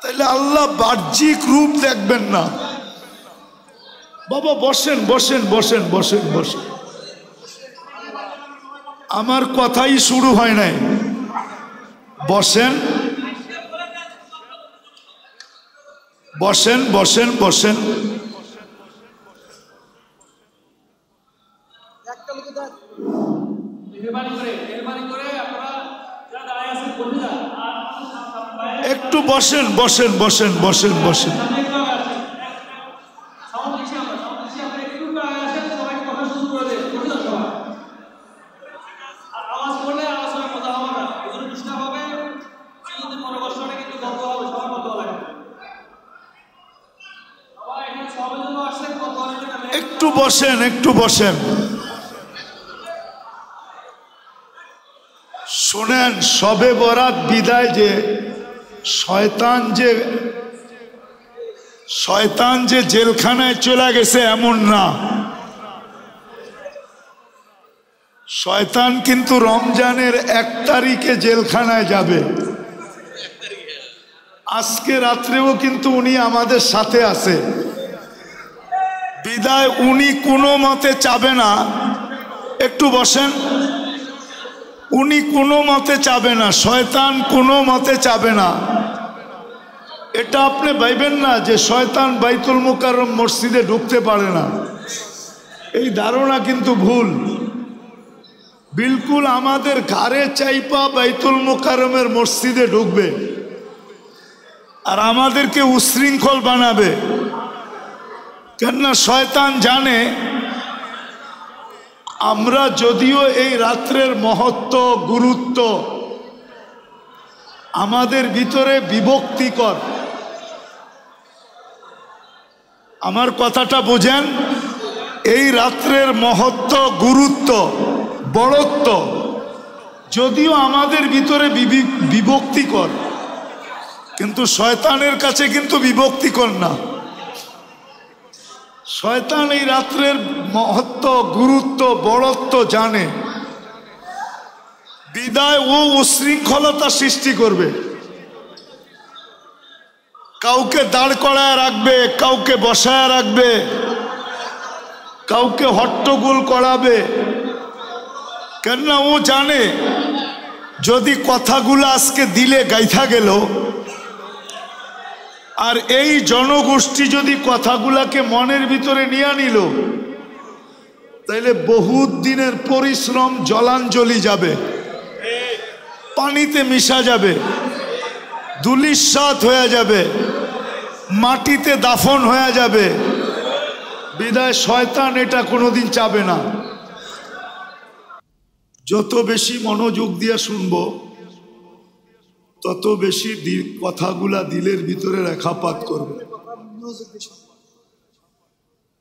তাহলে আল্লাহ বাহ্যিক রূপ দেখবেন না। বাবা বসেন বসেন বসেন বসেন বসেন, আমার কথাই শুরু হয় নাই। বসেন বসেন বসেন বসেন। একটু বসেন বসেন বসেন বসেন বসেন। একটু বসেন একটু বসেন। শোনেন, শবে বরাত বিদায় যে শয়তান যে জেলখানায় চলে গেছে এমন না। শয়তান কিন্তু রমজানের 1 তারিখে জেলখানায় যাবে। আজকে রাত্রেও কিন্তু উনি আমাদের সাথে আছে। বিদায় উনি কোনো মতে চাবে না। একটু বসেন। উনি কোনো মতে চাবে না, শয়তান কোনো মতে চাবে না। এটা আপনি ভাইবেন না যে শয়তান বাইতুল মুকাররম মসজিদে ঢুকতে পারে না, এই ধারণা কিন্তু ভুল। বিলকুল আমাদের ঘাড়ে চাইপা বাইতুল মুকাররমের মসজিদে ঢুকবে আর আমাদেরকে উশৃঙ্খল বানাবে। কেননা শয়তান জানে আমরা যদিও এই রাত্রের মহত্ব গুরুত্ব আমাদের ভিতরে বিভক্তিকর। আমার কথাটা বোঝেন, এই রাত্রের মহত্ব গুরুত্ব বড়ত্ব যদিও আমাদের ভিতরে বিভক্তিকর, কিন্তু শয়তানের কাছে কিন্তু বিভক্তিকর না। শয়তান এই রাত্রের মহত্ব গুরুত্ব বড়ত্ব জানে, বিদায় ও উশৃঙ্খলতা সৃষ্টি করবে। কাউকে দাঁড় করায় রাখবে, কাউকে বসায় রাখবে, কাউকে হট্টগোল করাবে। কেননা ও জানে যদি কথাগুলো আজকে দিলে গাইথা গেল আর এই জনগোষ্ঠী যদি কথাগুলাকে মনের ভিতরে নিয়ে নিল, তাইলে বহুত দিনের পরিশ্রম জলাঞ্জলি যাবে, পানিতে মিশা যাবে, ধূলিসাৎ হয়ে যাবে, মাটিতে দাফন হয়ে যাবে। বিদায় শয়তান এটা কোনোদিন চাবে না। যত বেশি মনোযোগ দিয়ে শুনবো তত বেশি কথাগুলা দিলের ভিতরে রেখাপাত করবে।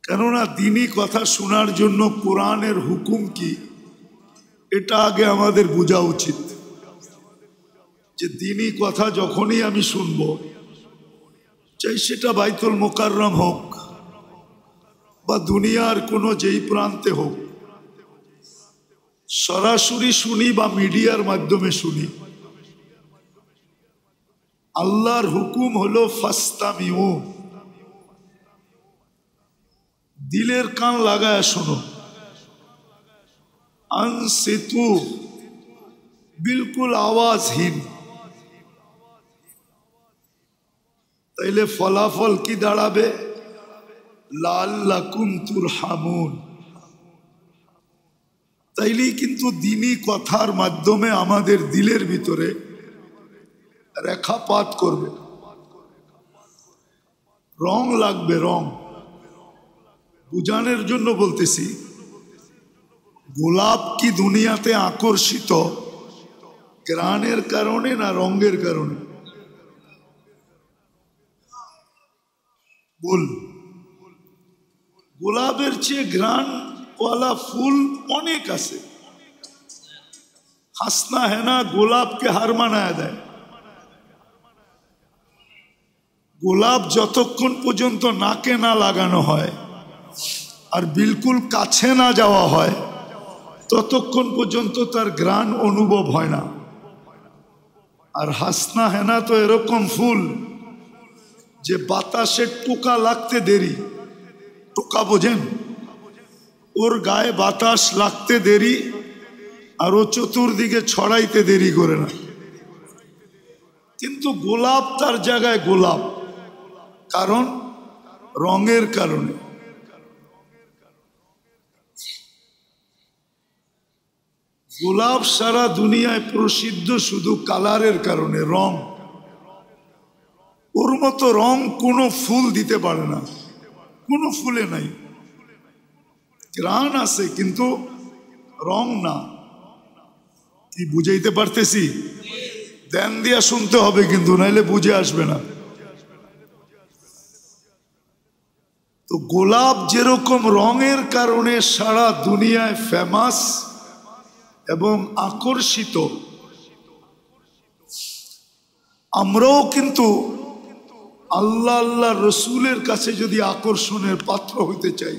কেননা দিনই কথা শোনার জন্য কোরআনের হুকুম কি এটা আগে আমাদের বোঝা উচিত। যে দিনই কথা যখনই আমি শুনবো, চাই সেটা বাইতুল মুকাররম হোক বা দুনিয়ার কোনো যেই প্রান্তে হোক, সরাসরি শুনি বা মিডিয়ার মাধ্যমে শুনি, আল্লাহর হুকুম হলো ফাস্তামিউ, দিলের কান লাগায় শোনো। আনসিতু, বিলকুল আওয়াজহীন। তাইলে ফলাফল কি দাঁড়াবে? লাআল্লাকুম তুরহামুন। তাইলেই কিন্তু দিনী কথার মাধ্যমে আমাদের দিলের ভিতরে রেখাপাত করবে, রং লাগবে। রং বুঝানোর জন্য বলতেছি, গোলাপ কি দুনিয়াতে আকর্ষিত ঘ্রাণের কারণে না রঙের কারণে? বল, গোলাপের চেয়ে ঘ্রাণওয়ালা ফুল অনেক আছে। হাসনা হেনা গোলাপকে হার মানায় দেয়। গোলাপ যতক্ষণ পর্যন্ত নাকে না লাগানো হয় আর বিলকুল কাছে না যাওয়া হয় ততক্ষণ পর্যন্ত তার ঘ্রাণ অনুভব হয় না। আর হাসনা হেনা তো এরকম ফুল যে বাতাসের টোকা লাগতে দেরি, টোকা বোঝেন, ওর গায়ে বাতাস লাগতে দেরি আর ও চতুর্দিকে ছড়াইতে দেরি করে না। কিন্তু গোলাপ তার জায়গায় গোলাপ, কারণ রঙের কারণে। গোলাপ সারা দুনিয়ায় প্রসিদ্ধ শুধু কালারের কারণে, রং। ওর মতো রং কোনো ফুল দিতে পারে না, কোনো ফুলে নাই। ঘ্রাণ আছে কিন্তু রং না। কি বুঝাইতে পারতেছি? ধ্যান দিয়া শুনতে হবে কিন্তু, নাইলে বুঝে আসবে না। তো গোলাপ যেরকম রঙের কারণে সারা দুনিয়ায় ফেমাস এবং আকর্ষিত, আমরাও কিন্তু আল্লাহ আল্লাহ রসুলের কাছে যদি আকর্ষণের পাত্র হইতে চাই,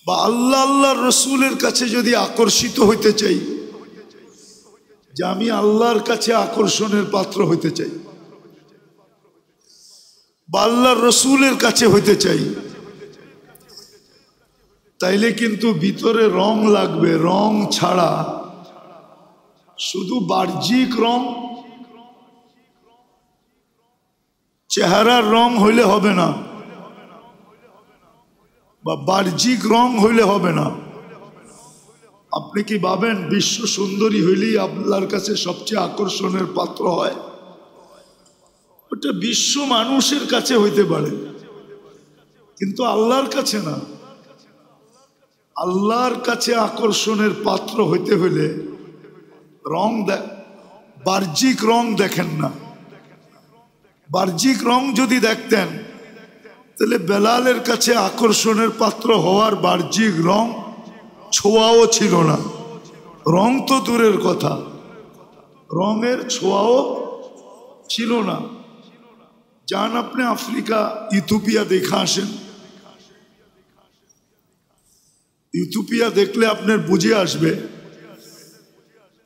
বা আল্লাহ আল্লাহ রসুলের কাছে যদি আকর্ষিত হইতে চাই, যে আমি আল্লাহর কাছে আকর্ষণের পাত্র হইতে চাই বা আল্লাহর রসুলের কাছে হইতে চাই, তাইলে কিন্তু ভিতরে রং লাগবে। রং ছাড়া শুধু বাহ্যিক রং, চেহারার রং হইলে হবে না, বা বাহ্যিক রং হইলে হবে না। আপনি কি ভাবেন বিশ্ব সুন্দরী হইলেই আল্লাহর কাছে সবচেয়ে আকর্ষণের পাত্র হয়? ওটা বিশ্ব মানুষের কাছে হইতে পারে, কিন্তু আল্লাহর কাছে না। আল্লাহর কাছে আকর্ষণের পাত্র হইতে হইলে রং, বাহ্যিক রং দেখেন না। বাহ্যিক রং যদি দেখতেন তাহলে বেলালের কাছে আকর্ষণের পাত্র হওয়ার বাহ্যিক রং ছোঁয়াও ছিল না। রং তো দূরের কথা, রঙের ছোঁয়াও ছিল না। যান আপনি আফ্রিকা, ইথিওপিয়া দেখা আসেন। ইথিওপিয়া দেখলে আপনার বুঝে আসবে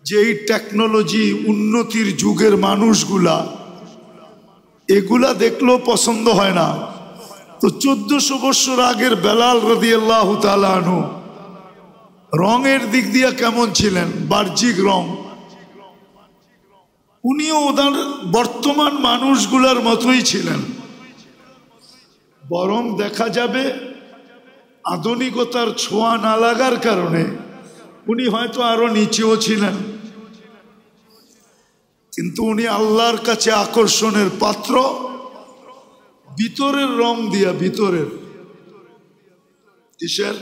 যে এই টেকনোলজি উন্নতির যুগের মানুষগুলা, এগুলা দেখলেও পছন্দ হয় না। তো 1400 বছর আগের বেলাল রাদিয়াল্লাহু তাআলা আনহু রঙের দিক দিয়ে কেমন ছিলেন? বাহ্যিক রং। উনিও ওদের বর্তমান মানুষগুলার মতোই ছিলেন, বরং দেখা যাবে আধুনিকতার ছোঁয়া না লাগার কারণে উনি হয়তো আরো নিচেও ছিলেন, কিন্তু উনি আল্লাহর কাছে আকর্ষণের পাত্র ভিতরের রং দিয়া। ভিতরের, কিসের?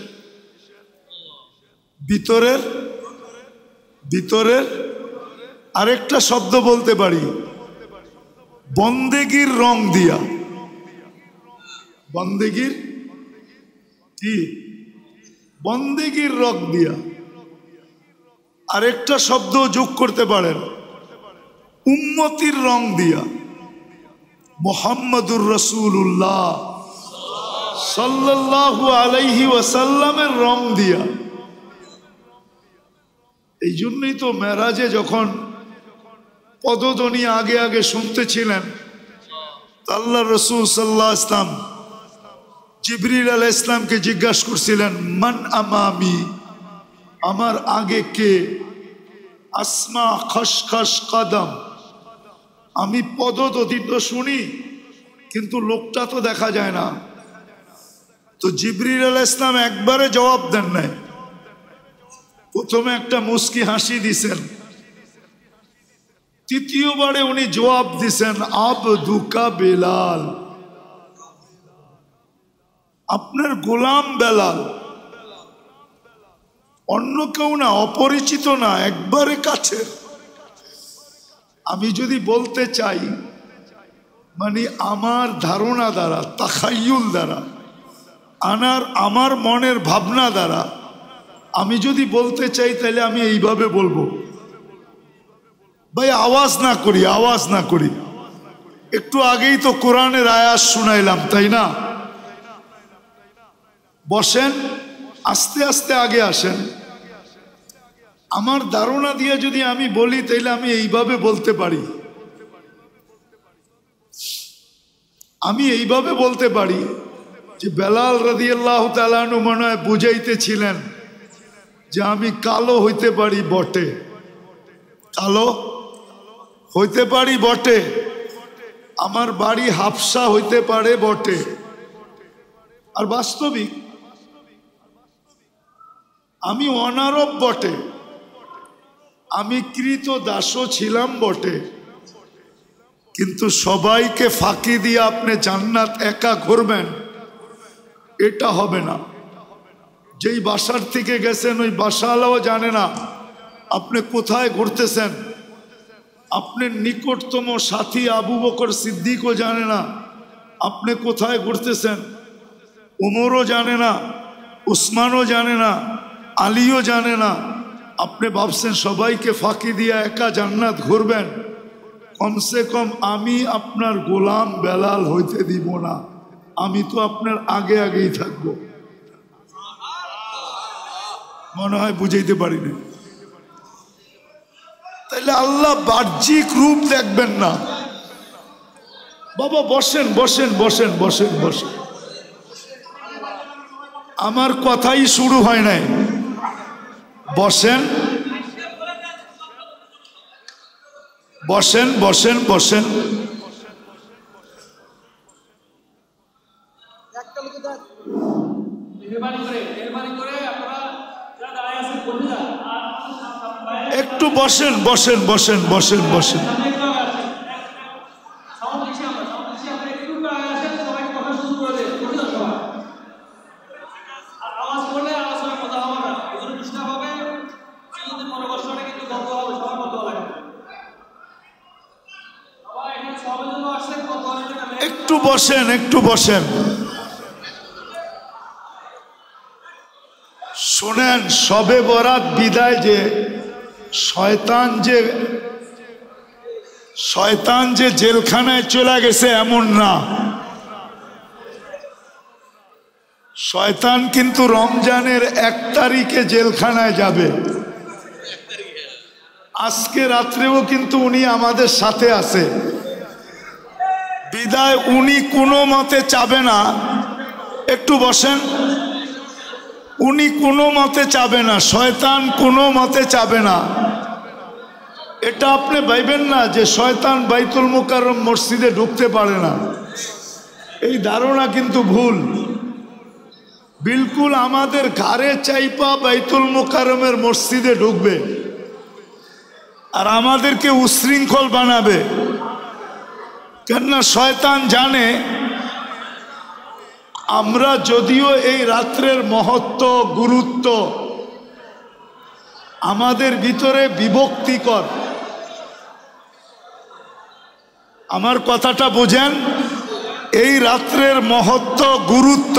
ভিতরের। ভিতরের আরেকটা শব্দ বলতে পারি, বন্দেগীর রং দিয়া। বন্দেগীর কি? বন্দেগীর রং দিয়া। আরেকটা শব্দ যোগ করতে পারেন, উম্মতির রং দিয়া। মুহাম্মদুর রাসূলুল্লাহ সাল্লাল্লাহু আলাইহি ওয়াসাল্লামের রং দিয়া। এই জন্যই তো মেরাজে যখন পদধ্বনি আগে আগে শুনতেছিলেন, আল্লাহ রসুল সাল্লাল্লাহু আলাইহি ওয়াসাল্লাম জিবরিল আলাইহিস সালামকে জিজ্ঞাসা করছিলেন, মান আমামি, আমার আগে কে? আসমা খসখস কদম, আমি পদধ্বনি তো শুনি কিন্তু লোকটা তো দেখা যায় না। তো জিবরিল আলাইহিস সালাম একবারে জবাব দেন নাই, প্রথমে একটা মুস্কি হাসি দিছেন, তৃতীয়বারে উনি জবাব দিছেন, আবদুকা বেলাল, আপনার গোলাম বেলাল, অন্য কেউ না, অপরিচিত না, একবারে কাছে। আমি যদি বলতে চাই, মানে আমার ধারণা দ্বারা, তাখায়ুল দ্বারা, আমার মনের ভাবনা দ্বারা আমি যদি বলতে চাই, তাহলে আমি এইভাবে বলবো। ভাই আওয়াজ না করি, আওয়াজ না করি। একটু আগেই তো কোরআনের আয়াত শুনাইলাম, তাই না? বসেন, আস্তে আস্তে আগে আসেন। আমার ধারণা দিয়ে যদি আমি বলি, তাইলে আমি এইভাবে বলতে পারি। আমি এইভাবে বলতে পারি যে বেলাল রাদিয়াল্লাহু তাআলা আনহু মনে হয় বুঝাইতেছিলেন যে আমি কালো হইতে পারি বটে, কালো হইতে পারি বটে, আমার বাড়ি হাফসা হইতে পারে বটে। আর বাস্তবিক আমি অনারব বটে, আমি কৃত দাসও ছিলাম বটে, কিন্তু সবাইকে ফাঁকি দিয়ে আপনি জান্নাত একা ঘুরবেন এটা হবে না। যেই বাসার থেকে গেছেন ওই বাসাওয়ালাও জানে না আপনি কোথায় ঘুরতেছেন। আপনার নিকটতম সাথী আবু বকর সিদ্দিকও জানে না আপনি কোথায় ঘুরতেছেন, উমরও জানে না, উসমানও জানে না, আলীও জানে না। আপনি ভাবছেন সবাইকে ফাঁকি দিয়ে একা জান্নাত ঘুরবেন। কমসে কম আমি আপনার গোলাম বেলাল হইতে দিব না, আমি তো আপনার আগে আগেই থাকবো। মনে হয় বুঝাইতে পারি না। তাইলে আল্লাহ বাহ্যিক রূপ দেখবেন না। বাবা বসেন বসেন বসেন বসেন বসেন, আমার কথাই শুরু হয় নাই। বসেন বসেন বসেন বসেন। একটু বসেন বসেন বসেন বসেন বসেন। একটু বসেন একটু বসেন। শোনেন, শবে বরাত বিদায় যে শয়তান যে জেলখানায় চলে গেছে এমন না। শয়তান কিন্তু রমজানের 1 তারিখে জেলখানায় যাবে। আজকে রাত্রেও কিন্তু উনি আমাদের সাথে আছে। বিদায় উনি কোনো মতে চাবে না, একটু বসেন, উনি কোনো মতে চাবে না, শয়তান কোনো মতে চাবে না। এটা আপনি ভাইবেন না যে শয়তান বাইতুল মুকাররম মসজিদে ঢুকতে পারে না, এই ধারণা কিন্তু ভুল। বিলকুল আমাদের ঘাড়ে চাইপা বাইতুল মুকাররমের মসজিদে ঢুকবে আর আমাদেরকে উশৃঙ্খল বানাবে। কেননা শয়তান জানে আমরা যদিও এই রাত্রের মহত্ব গুরুত্ব আমাদের ভিতরে বিভক্তিকর। আমার কথাটা বোঝেন, এই রাত্রের মহত্ব গুরুত্ব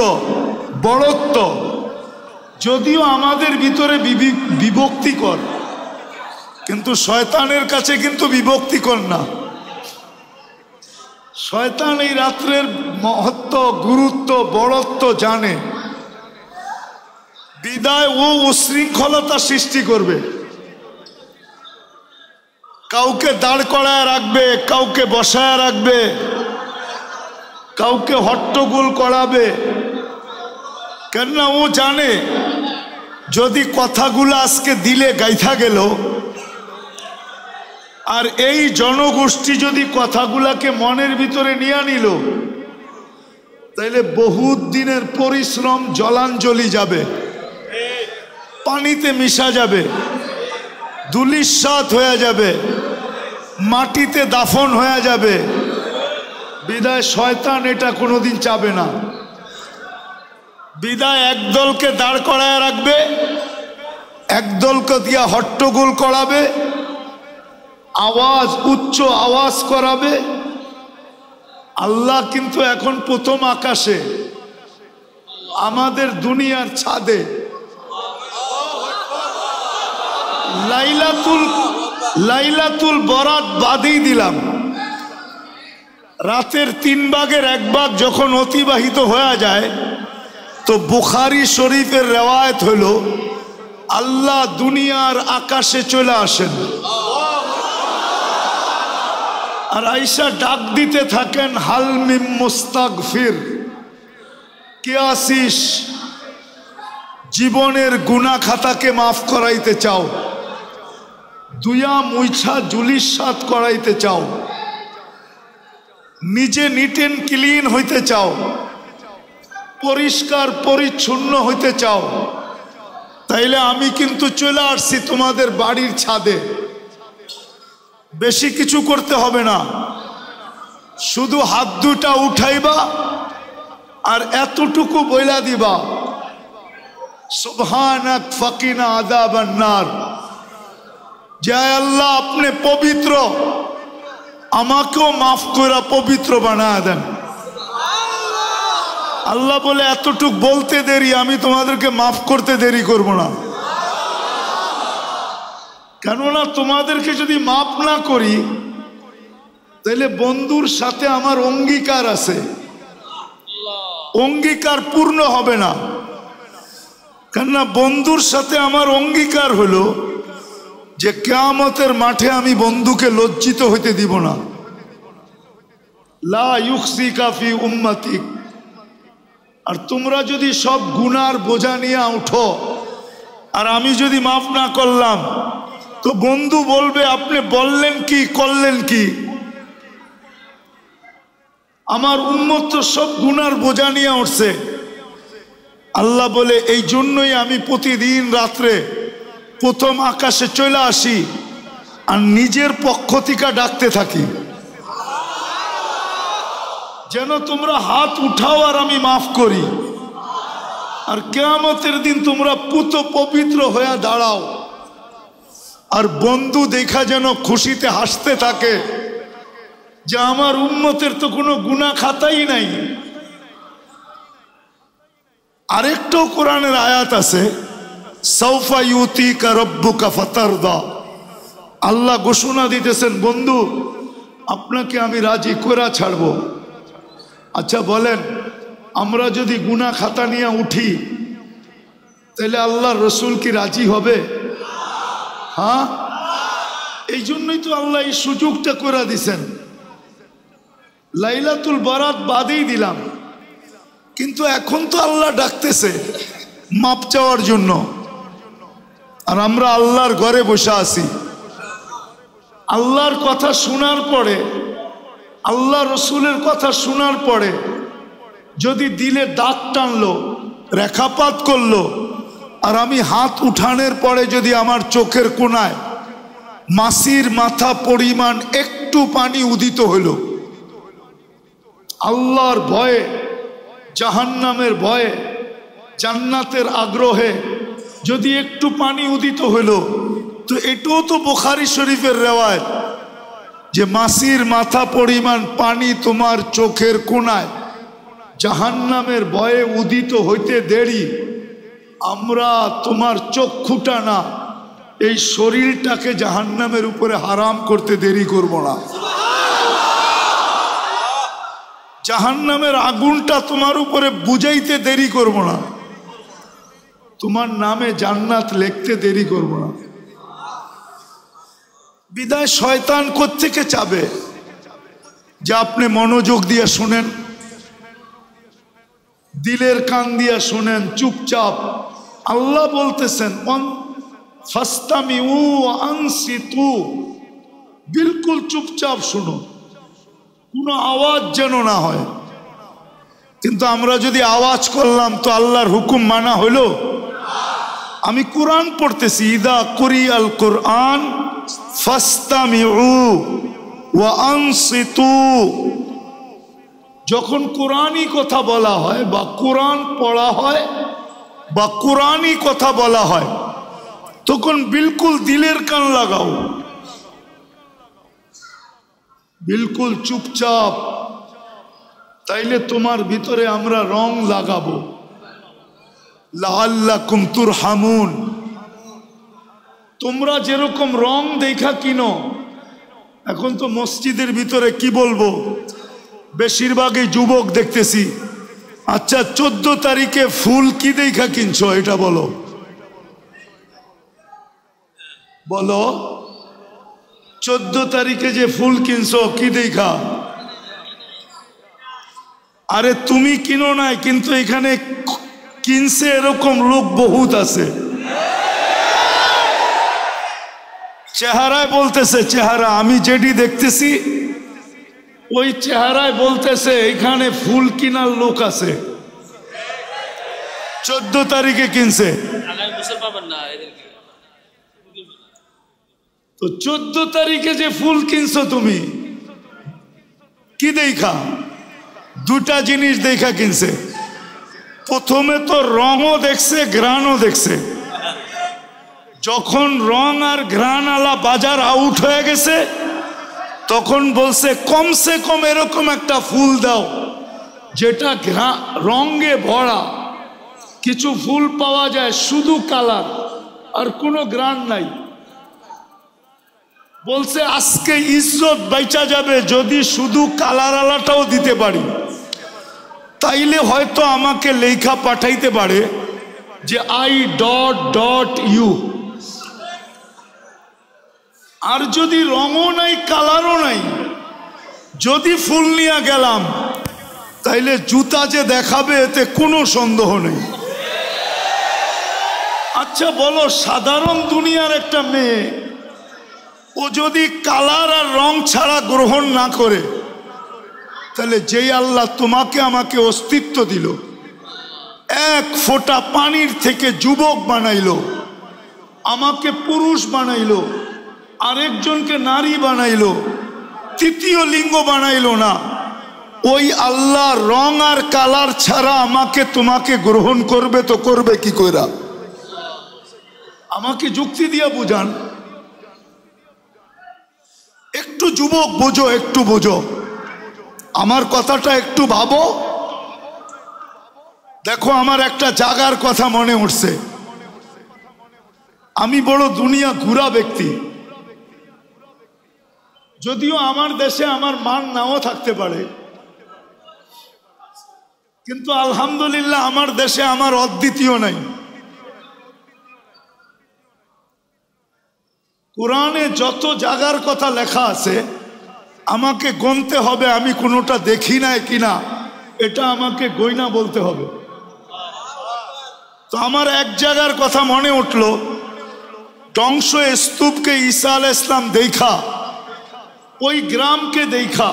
বড়ত্ব যদিও আমাদের ভিতরে বিভক্তিকর, কিন্তু শয়তানের কাছে কিন্তু বিভক্তিকর না। শয়তান এই রাত্রের মহত্ব গুরুত্ব বড়ত্ব জানে, বিদায় ও উশৃঙ্খলতা সৃষ্টি করবে। কাউকে দাঁড় করায় রাখবে, কাউকে বসায় রাখবে, কাউকে হট্টগোল করাবে। কেননা ও জানে যদি কথাগুলো আজকে দিলে গাইথা গেল আর এই জনগোষ্ঠী যদি কথাগুলাকে মনের ভিতরে নিয়ে নিল তাইলে বহুত দিনের পরিশ্রম জলাঞ্জলি যাবে, পানিতে মিশা যাবে, ধূলিসাৎ হয়ে যাবে, মাটিতে দাফন হয়ে যাবে। বিদায় শয়তান এটা কোনোদিন চাবে না। বিদায় একদলকে দাঁড় করায় রাখবে, একদলকে দিয়া হট্টগোল করাবে, আওয়াজ উচ্চ আওয়াজ করাবে। আল্লাহ কিন্তু এখন প্রথম আকাশে, আমাদের দুনিয়ার ছাদে লাইলাতুল বরাত বাদই দিলাম। রাতের 3 ভাগের 1 ভাগ যখন অতিবাহিত হয়ে যায় তো বুখারী শরীফের রেওয়ায়েত হইল আল্লাহ দুনিয়ার আকাশে চলে আসেন। আর আয়েশা ডাক দিতে থাকেন, হাল মিম মুস্তাগফির, কে আসিস জীবনের গুনাহ খাতাকে মাফ করাইতে চাও, দুয়া মুইছা জুলিস সাত করাইতে চাও, নিজে নিট এন্ড ক্লিন হইতে চাও, পরিষ্কার পরিচ্ছন্ন হইতে চাও, তাইলে আমি কিন্তু চলে আসছি তোমাদের বাড়ির ছাদে। বেশি কিছু করতে হবে না, শুধু হাত দুটা উঠাইবা আর এতটুকু বইলা দিবা, সুবহানাক ফাকিনা আযাবান নার, জয় আল্লাহ আপনি পবিত্র, আমাকেও মাফ করে পবিত্র বানায় দেন। আল্লাহ বলে এতটুক বলতে দেরি, আমি তোমাদেরকে মাফ করতে দেরি করব না। কেননা তোমাদেরকে যদি মাফ না করি তাহলে বন্ধুর সাথে আমার অঙ্গীকার আছে, অঙ্গীকার পূর্ণ হবে না। কেননা বন্ধুর সাথে আমার অঙ্গীকার হলো যে কিয়ামতের মাঠে আমি বন্ধুকে লজ্জিত হইতে দিব না। লা ইউখসিকা ফি উম্মতিক। আর তোমরা যদি সব গুনার বোঝা নিয়ে উঠো আর আমি যদি মাফ না করলাম তো বন্ধু বলবে আপনি বললেন কি করলেন কি, আমার উম্মত তো সব গুনার বোঝা নিয়ে উঠছে। আল্লাহ বলে এই জন্যই আমি প্রতিদিন রাত্রে প্রথম আকাশে চলে আসি আর নিজের পক্ষ থেকে ডাকতে থাকি যেন তোমরা হাত উঠাও আর আমি মাফ করি। আর কিয়ামতের দিন তোমরা পুত পবিত্র হয়ে দাঁড়াও আর বন্ধু দেখা যেন খুশিতে হাসতে থাকে যে আমার উম্মতের তো কোনো গুনাহ খাতাই নাই। আরেকটাও কোরআনের আয়াত আছে, সাউফা ইউতিকা রাব্বুকা ফাতারদা। আল্লাহ ঘোষণা দিতেছেন বন্ধু আপনাকে আমি রাজি করে ছাড়বো। আচ্ছা বলেন, আমরা যদি গুনাহ খাতা নিয়ে উঠি তাহলে আল্লাহর রসুল কি রাজি হবে? হ্যাঁ, এই জন্যই তো আল্লাহ এই সুযোগটা করে দিছেন। লাইলাতুল বারাত বাদেই দিলাম, কিন্তু এখন তো আল্লাহ ডাকতেছে মাপ চাওয়ার জন্য, আর আমরা আল্লাহর ঘরে বসে আছি। আল্লাহর কথা শোনার পরে, আল্লাহ রসুলের কথা শোনার পরে যদি দিলে দাগ টানলো, রেখাপাত করলো, আর আমি হাত উঠানোর পরে যদি আমার চোখের কোণায় মাছির মাথা পরিমাণ একটু পানি উদিত হইল, আল্লাহর ভয়ে, জাহান্নামের ভয়ে, জান্নাতের আগ্রহে যদি একটু পানি উদিত হইল, তো এটাও তো বুখারী শরীফের রেওয়ায়েত যে মাছির মাথা পরিমাণ পানি তোমার চোখের কোণায় জাহান্নামের ভয়ে উদিত হইতে দেরি। আমরা তোমার চক্ষুটা না, এই শরীরটাকে জাহান্নামের উপরে হারাম করতে দেরি করব না। জাহান্নামের আগুনটা তোমার উপরে বুঝাইতে দেরি করব না। তোমার নামে জান্নাত লিখতে দেরি করব না। বিদায় শয়তান কোত্থেকে চাবে যে আপনি মনোযোগ দিয়ে শুনেন, দিলের কান দিয়ে শুনেন চুপচাপ। আল্লাহ বলতেছেন ফাস্তামিউ আনসিতু, বিলকুল চুপচাপ শুনো, কোনো আওয়াজ যেন না হয়। কিন্তু আমরা যদি আওয়াজ করলাম তো আল্লাহর হুকুম মানা হইল? আমি কোরআন পড়তেছি, ইদা কুরিয়াল কোরআন ফাস্তামিউ ওয়া আনসিতু। যখন কোরআনই কথা বলা হয় বা কোরআন পড়া হয় বা কোরআনই কথা বলা হয় তখন বিলকুল দিলের কান লাগাও, বিলকুল চুপচাপ। তাইলে তোমার ভিতরে আমরা রং লাগাবো, লাআল্লাকুম তুরহামুন। তোমরা যেরকম রং দেখা কিনো, এখন তো মসজিদের ভিতরে কি বলবো, বেশিরভাগই যুবক দেখতেছি। আচ্ছা 14 তারিখে ফুল কি দেখা কিনছো এটা বলো, বলো 14 তারিখে যে ফুল কিনছো কি দেখা? আরে তুমি কিনো নাই, কিন্তু এখানে কিনছে এরকম লোক বহুত আছে। চেহারায় বলতেছে, চেহারা আমি যেটি দেখতেছি ওই চেহারায় বলতেছে এখানে ফুল কিনার লোক আছে। 14 তারিখে কিনছে তো 14 তারিখে যে ফুল কিনছো তুমি কি দেখা? দুটা জিনিস দেখা কিনছে। প্রথমে তো রঙও দেখছে, ঘ্রাণও দেখছে। যখন রং আর ঘ্রাণ আলা বাজার আউট হয়ে গেছে তখন বলছে কমসে কম এরকম একটা ফুল দাও যেটা রঙে ভরা। কিছু ফুল পাওয়া যায় শুধু কালার আর কোনো ঘ্রাণ নাই। বলছে আজকে ইজ্জত বাইচা যাবে যদি শুধু কালার আলাটাও দিতে পারি, তাইলে হয়তো আমাকে লেখা পাঠাইতে পারে যে I.U। আর যদি রঙও নাই কালারও নাই, যদি ফুল নিয়ে গেলাম তাইলে জুতা যে দেখাবে এতে কোনো সন্দেহ নেই। আচ্ছা বলো, সাধারণ দুনিয়ার একটা মেয়ে ও যদি কালার আর রং ছাড়া গ্রহণ না করে, তাহলে যেই আল্লাহ তোমাকে আমাকে অস্তিত্ব দিল, এক ফোঁটা পানির থেকে যুবক বানাইলো, আমাকে পুরুষ বানাইলো, আরেকজনকে নারী বানাইলো, তৃতীয় লিঙ্গ বানাইলো না, ওই আল্লাহ রং আর কালার ছাড়া আমাকে তোমাকে গ্রহণ করবে তো করবে কি কইরা? আমাকে যুক্তি দিয়া বুঝান। একটু যুবক বোঝো, একটু বোঝো, আমার কথাটা একটু ভাবো। দেখো আমার একটা জায়গার কথা মনে উঠছে। আমি বড় দুনিয়া ঘুরা ব্যক্তি, যদিও আমার দেশে আমার মান নাও থাকতে পারে, কিন্তু আলহামদুলিল্লাহ আমার দেশে আমার অদ্বিতীয় নাই। কোরআনে যত জায়গার কথা লেখা আছে আমাকে গণতে হবে আমি কোনোটা দেখি নাই কিনা, এটা আমাকে গয়না বলতে হবে। তো আমার এক জায়গার কথা মনে উঠল, ধ্বংস স্তূপকে ঈসা আলাইহিস সালাম দেখা, ওই গ্রামকে দেখা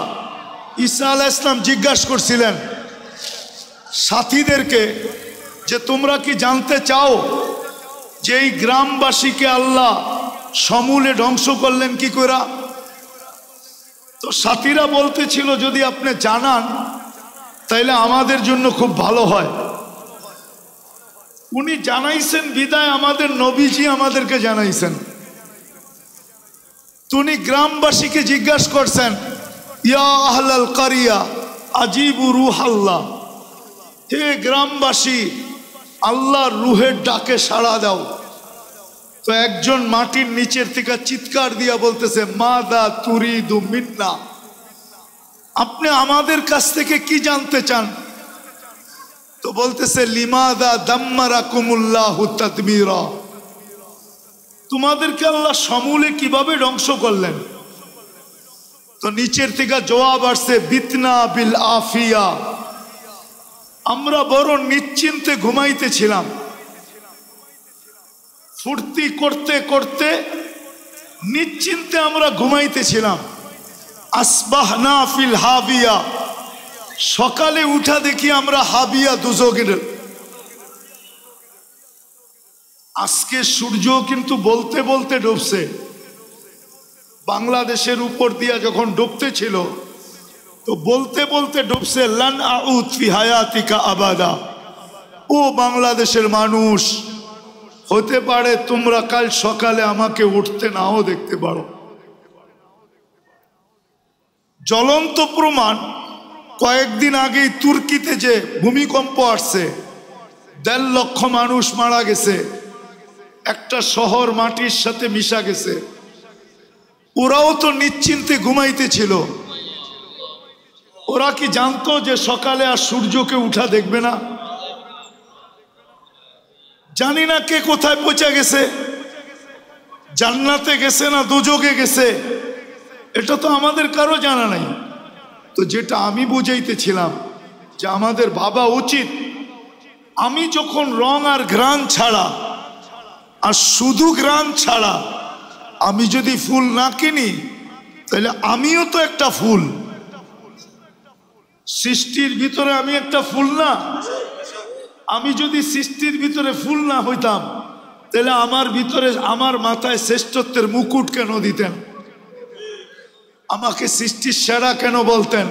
ঈসা আলাইহিস সালাম জিজ্ঞাসা করছিলেন সাথীদেরকে যে তোমরা কি জানতে চাও যে এই গ্রামবাসীকে আল্লাহ সমূলে ধ্বংস করলেন কি করে? তো সাথীরা বলতেছিল যদি আপনি জানান তাইলে আমাদের জন্য খুব ভালো হয়। উনি জানাইছেন বিদায় আমাদের নবীজি আমাদেরকে জানাইছেন। উনি গ্রামবাসীকে জিজ্ঞাসা করছেন, ইয়া আহলাল কারিয়া আজিবু রুহাল্লাহ, হে গ্রামবাসী আল্লাহর রুহের ডাকে সাড়া দাও। তো একজন মাটির নিচের থেকে চিৎকার দিয়া বলতেছে, মাদা তুরিদু মিন্না, আপনি আমাদের কাছ থেকে কি জানতে চান? তো বলতেছে লিমাদা দাম্মারাকুমুল্লাহু তাদবীরা, তোমাদেরকে আল্লাহ সমূলে কিভাবে ধ্বংস করলেন? তো নিচের থেকে জবাব আসছে, বিতনা বিল আফিয়া, আমরা বড় নিশ্চিন্তে ঘুমাইতেছিলাম, ফুর্তি করতে করতে নিশ্চিন্তে আমরা ঘুমাইতেছিলাম। আসবাহনা ফিল হাবিয়া, সকালে উঠা দেখি আমরা হাবিয়া দুজকের। আজকে সূর্য কিন্তু বলতে বলতে ডুবছে। বাংলাদেশের উপর দিয়া যখন ডুবতে ছিল তো বলতে বলতে ডুবছে, লান আউদ ফি হায়াতিকা আবাদা, ও বাংলাদেশের মানুষ, হতে পারে তোমরা কাল সকালে আমাকে উঠতে নাও দেখতে পারো। জ্বলন্ত প্রমাণ, কয়েকদিন আগেই তুর্কিতে যে ভূমিকম্প আসছে, 1.5 লক্ষ মানুষ মারা গেছে, একটা শহর মাটির সাথে মিশা গেছে। ওরাও তো নিশ্চিন্তে ঘুমাইতেছিল। ওরা কি জানতো যে সকালে আর সূর্যকে উঠা দেখবে না? জানি না কে কোথায় পৌঁছে গেছে, জান্নাতে গেছে না দুজকে গেছে, এটা তো আমাদের কারো জানা নাই। তো যেটা আমি বুঝাইতেছিলাম যে আমাদের ভাবা উচিত, আমি যখন রং আর ঘ্রাণ ছাড়া আর শুধু ঘ্রাণ ছাড়া আমি যদি ফুল না কিনি, তাহলে আমিও তো একটা ফুল। সৃষ্টির ভিতরে আমি একটা ফুল না? আমি যদি সৃষ্টির ভিতরে ফুল না হইতাম, তাহলে আমার ভিতরে, আমার মাথায় শ্রেষ্ঠত্বের মুকুট কেন দিতেন? আমাকে সৃষ্টির সেরা কেন বলতেন?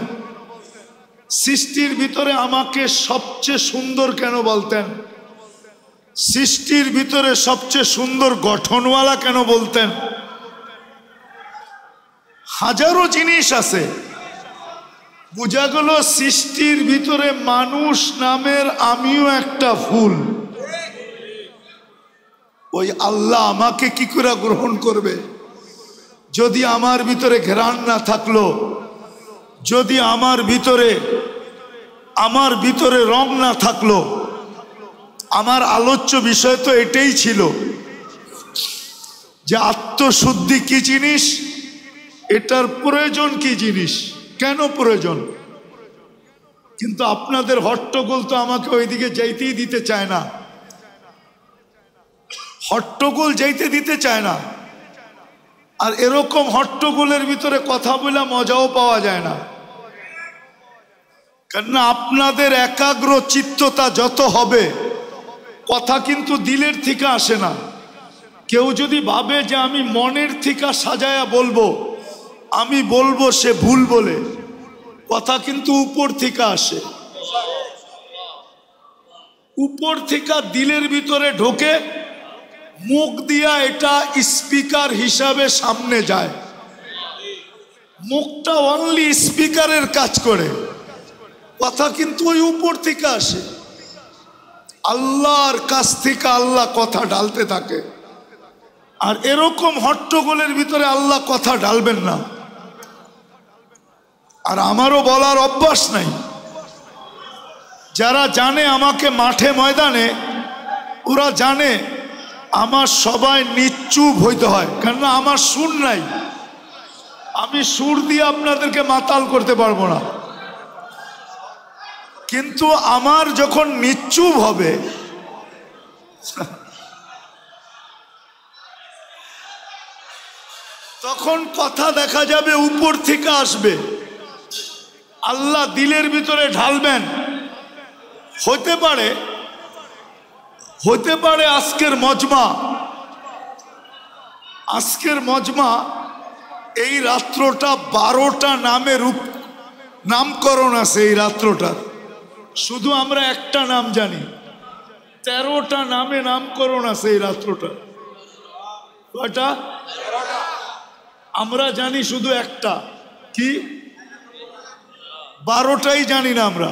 সৃষ্টির ভিতরে আমাকে সবচেয়ে সুন্দর কেন বলতেন? সৃষ্টির ভিতরে সবচেয়ে সুন্দর গঠনওয়ালা কেন বলতেন? হাজারো জিনিস আছে। বোঝা গেল সৃষ্টির ভিতরে মানুষ নামের আমিও একটা ফুল। ওই আল্লাহ আমাকে কি করে গ্রহণ করবে যদি আমার ভিতরে ঘ্রাণ না থাকলো, যদি আমার ভিতরে রং না থাকলো? আমার আলোচ্য বিষয় তো এটাই ছিল যে আত্মশুদ্ধি কি জিনিস, এটার প্রয়োজন কি জিনিস, কেন প্রয়োজন। কিন্তু আপনাদের হট্টগোল তো আমাকে ওইদিকে যাইতেই দিতে চায় না। হট্টগোল যাইতে দিতে চায় না। আর এরকম হট্টগোলের ভিতরে কথা বলে মজাও পাওয়া যায় না। কেননা আপনাদের একাগ্র চিত্ততা যত হবে, কথা কিন্তু দিলের থেকে আসে না। কেউ যদি ভাবে যে আমি মনের থেকে সাজায়া বলবো, আমি বলবো সে ভুল বলে। কথা কিন্তু উপর থেকে আসে, উপর থেকে দিলের ভিতরে ঢোকে, মুখ দিয়া এটা স্পিকার হিসাবে সামনে যায়। মুখটা অনলি স্পিকারের কাজ করে, কথা কিন্তু ওই উপর থেকে আসে। আল্লাহর কাছ থেকে আল্লাহ কথা ঢালতে থাকে। আর এরকম হট্টগোলের ভিতরে আল্লাহ কথা ঢালবেন না। আর আমারও বলার অভ্যাস নাই। যারা জানে আমাকে মাঠে ময়দানে, ওরা জানে আমার সবাই নিশ্চুপ হইতে হয়, কেননা আমার সুর নাই। আমি সুর দিয়ে আপনাদেরকে মাতাল করতে পারবো না। কিন্তু আমার যখন নিশ্চুপ হবে, তখন কথা দেখা যাবে উপর থেকে আসবে। আল্লাহ দিলের ভিতরে ঢালবেন। হতে পারে আজকের মজমা এই রাত্রটা 12টা নামের নামকরণ আছে। এই রাত্রটার শুধু আমরা একটা নাম জানি, 13টা নামে নামকরণ আছে এই রাত্রটা। কয়টা? আমরা জানি শুধু একটা, কি? 12টাই জানি না আমরা।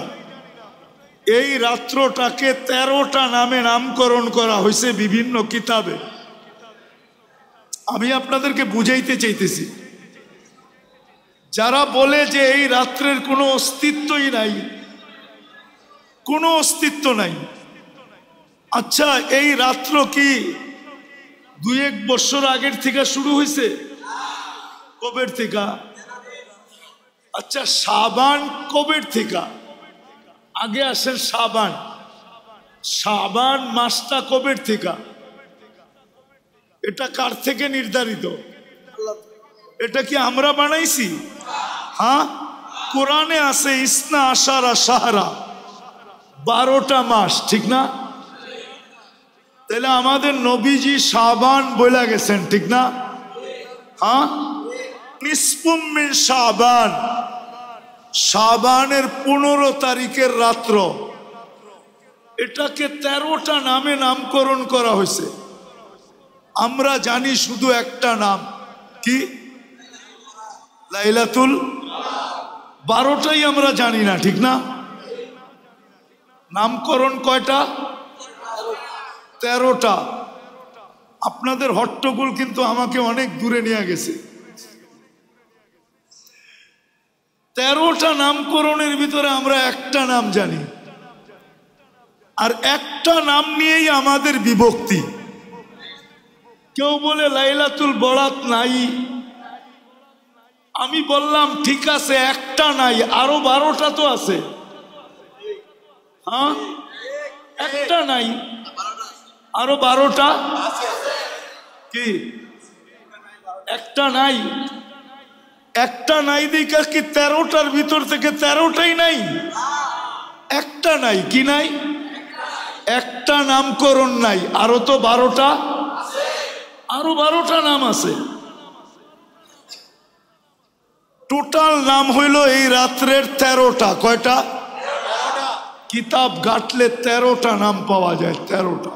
এই রাত্রটাকে 13টা নামে নামকরণ করা হয়েছে বিভিন্ন কিতাবে। আমি আপনাদেরকে বুঝাইতে চাইতেছি, যারা বলে যে এই রাত্রের কোনো অস্তিত্বই নাই, কোনো অস্তিত্ব নাই। আচ্ছা, এই রাত্র কি 2-1 বছর আগের থেকে শুরু হয়েছে? কবের থেকে? আচ্ছা, শাবান কবের থেকে? আগে আসেন শাবান মাসটা কবের থেকে? এটা কার থেকে নির্ধারিত? এটা কি আমরা বানাইছি? হ্যাঁ, কোরআনে আছে ইসনা আশারা শাহরা, 12টা মাস, ঠিক না? তাহলে আমাদের নবীজি শাবান বলে গেছেন, ঠিক না? হ্যাঁ, নিসফুম মিন শাবান, শাবানের 15 তারিখের রাত্র। এটাকে 13টা নামে নামকরণ করা হয়েছে। আমরা জানি শুধু একটা নাম, কি? লাইলাতুল। 12টাই আমরা জানি না, ঠিক না? নামকরণ কয়টা? 13টা। আপনাদের হট্টগোল কিন্তু আমাকে অনেক দূরে নিয়ে গেছে। 13টা নামকরণের ভিতরে আমরা একটা নাম জানি, আর একটা নাম নিয়েই আমাদের বিভক্তি। কেউ বলে লাইলাতুল বরাত নাই, আমি বললাম ঠিক আছে, একটা নাই, আরো 12টা তো আছে। হ্যাঁ, একটা নাই, আরো 12টা কি? একটা নাই, একটা নাই দেখা কি 13টার ভিতর থেকে 13টাই নাই? একটা নাই, কি নাই? একটা নামকরণ নাই, আরো তো 12টা, আরো 12টা নাম আছে। টোটাল নাম হইল এই রাত্রের 13টা। কয়টা? কিতাব ঘাটলে 13টা নাম পাওয়া যায়, 13টা।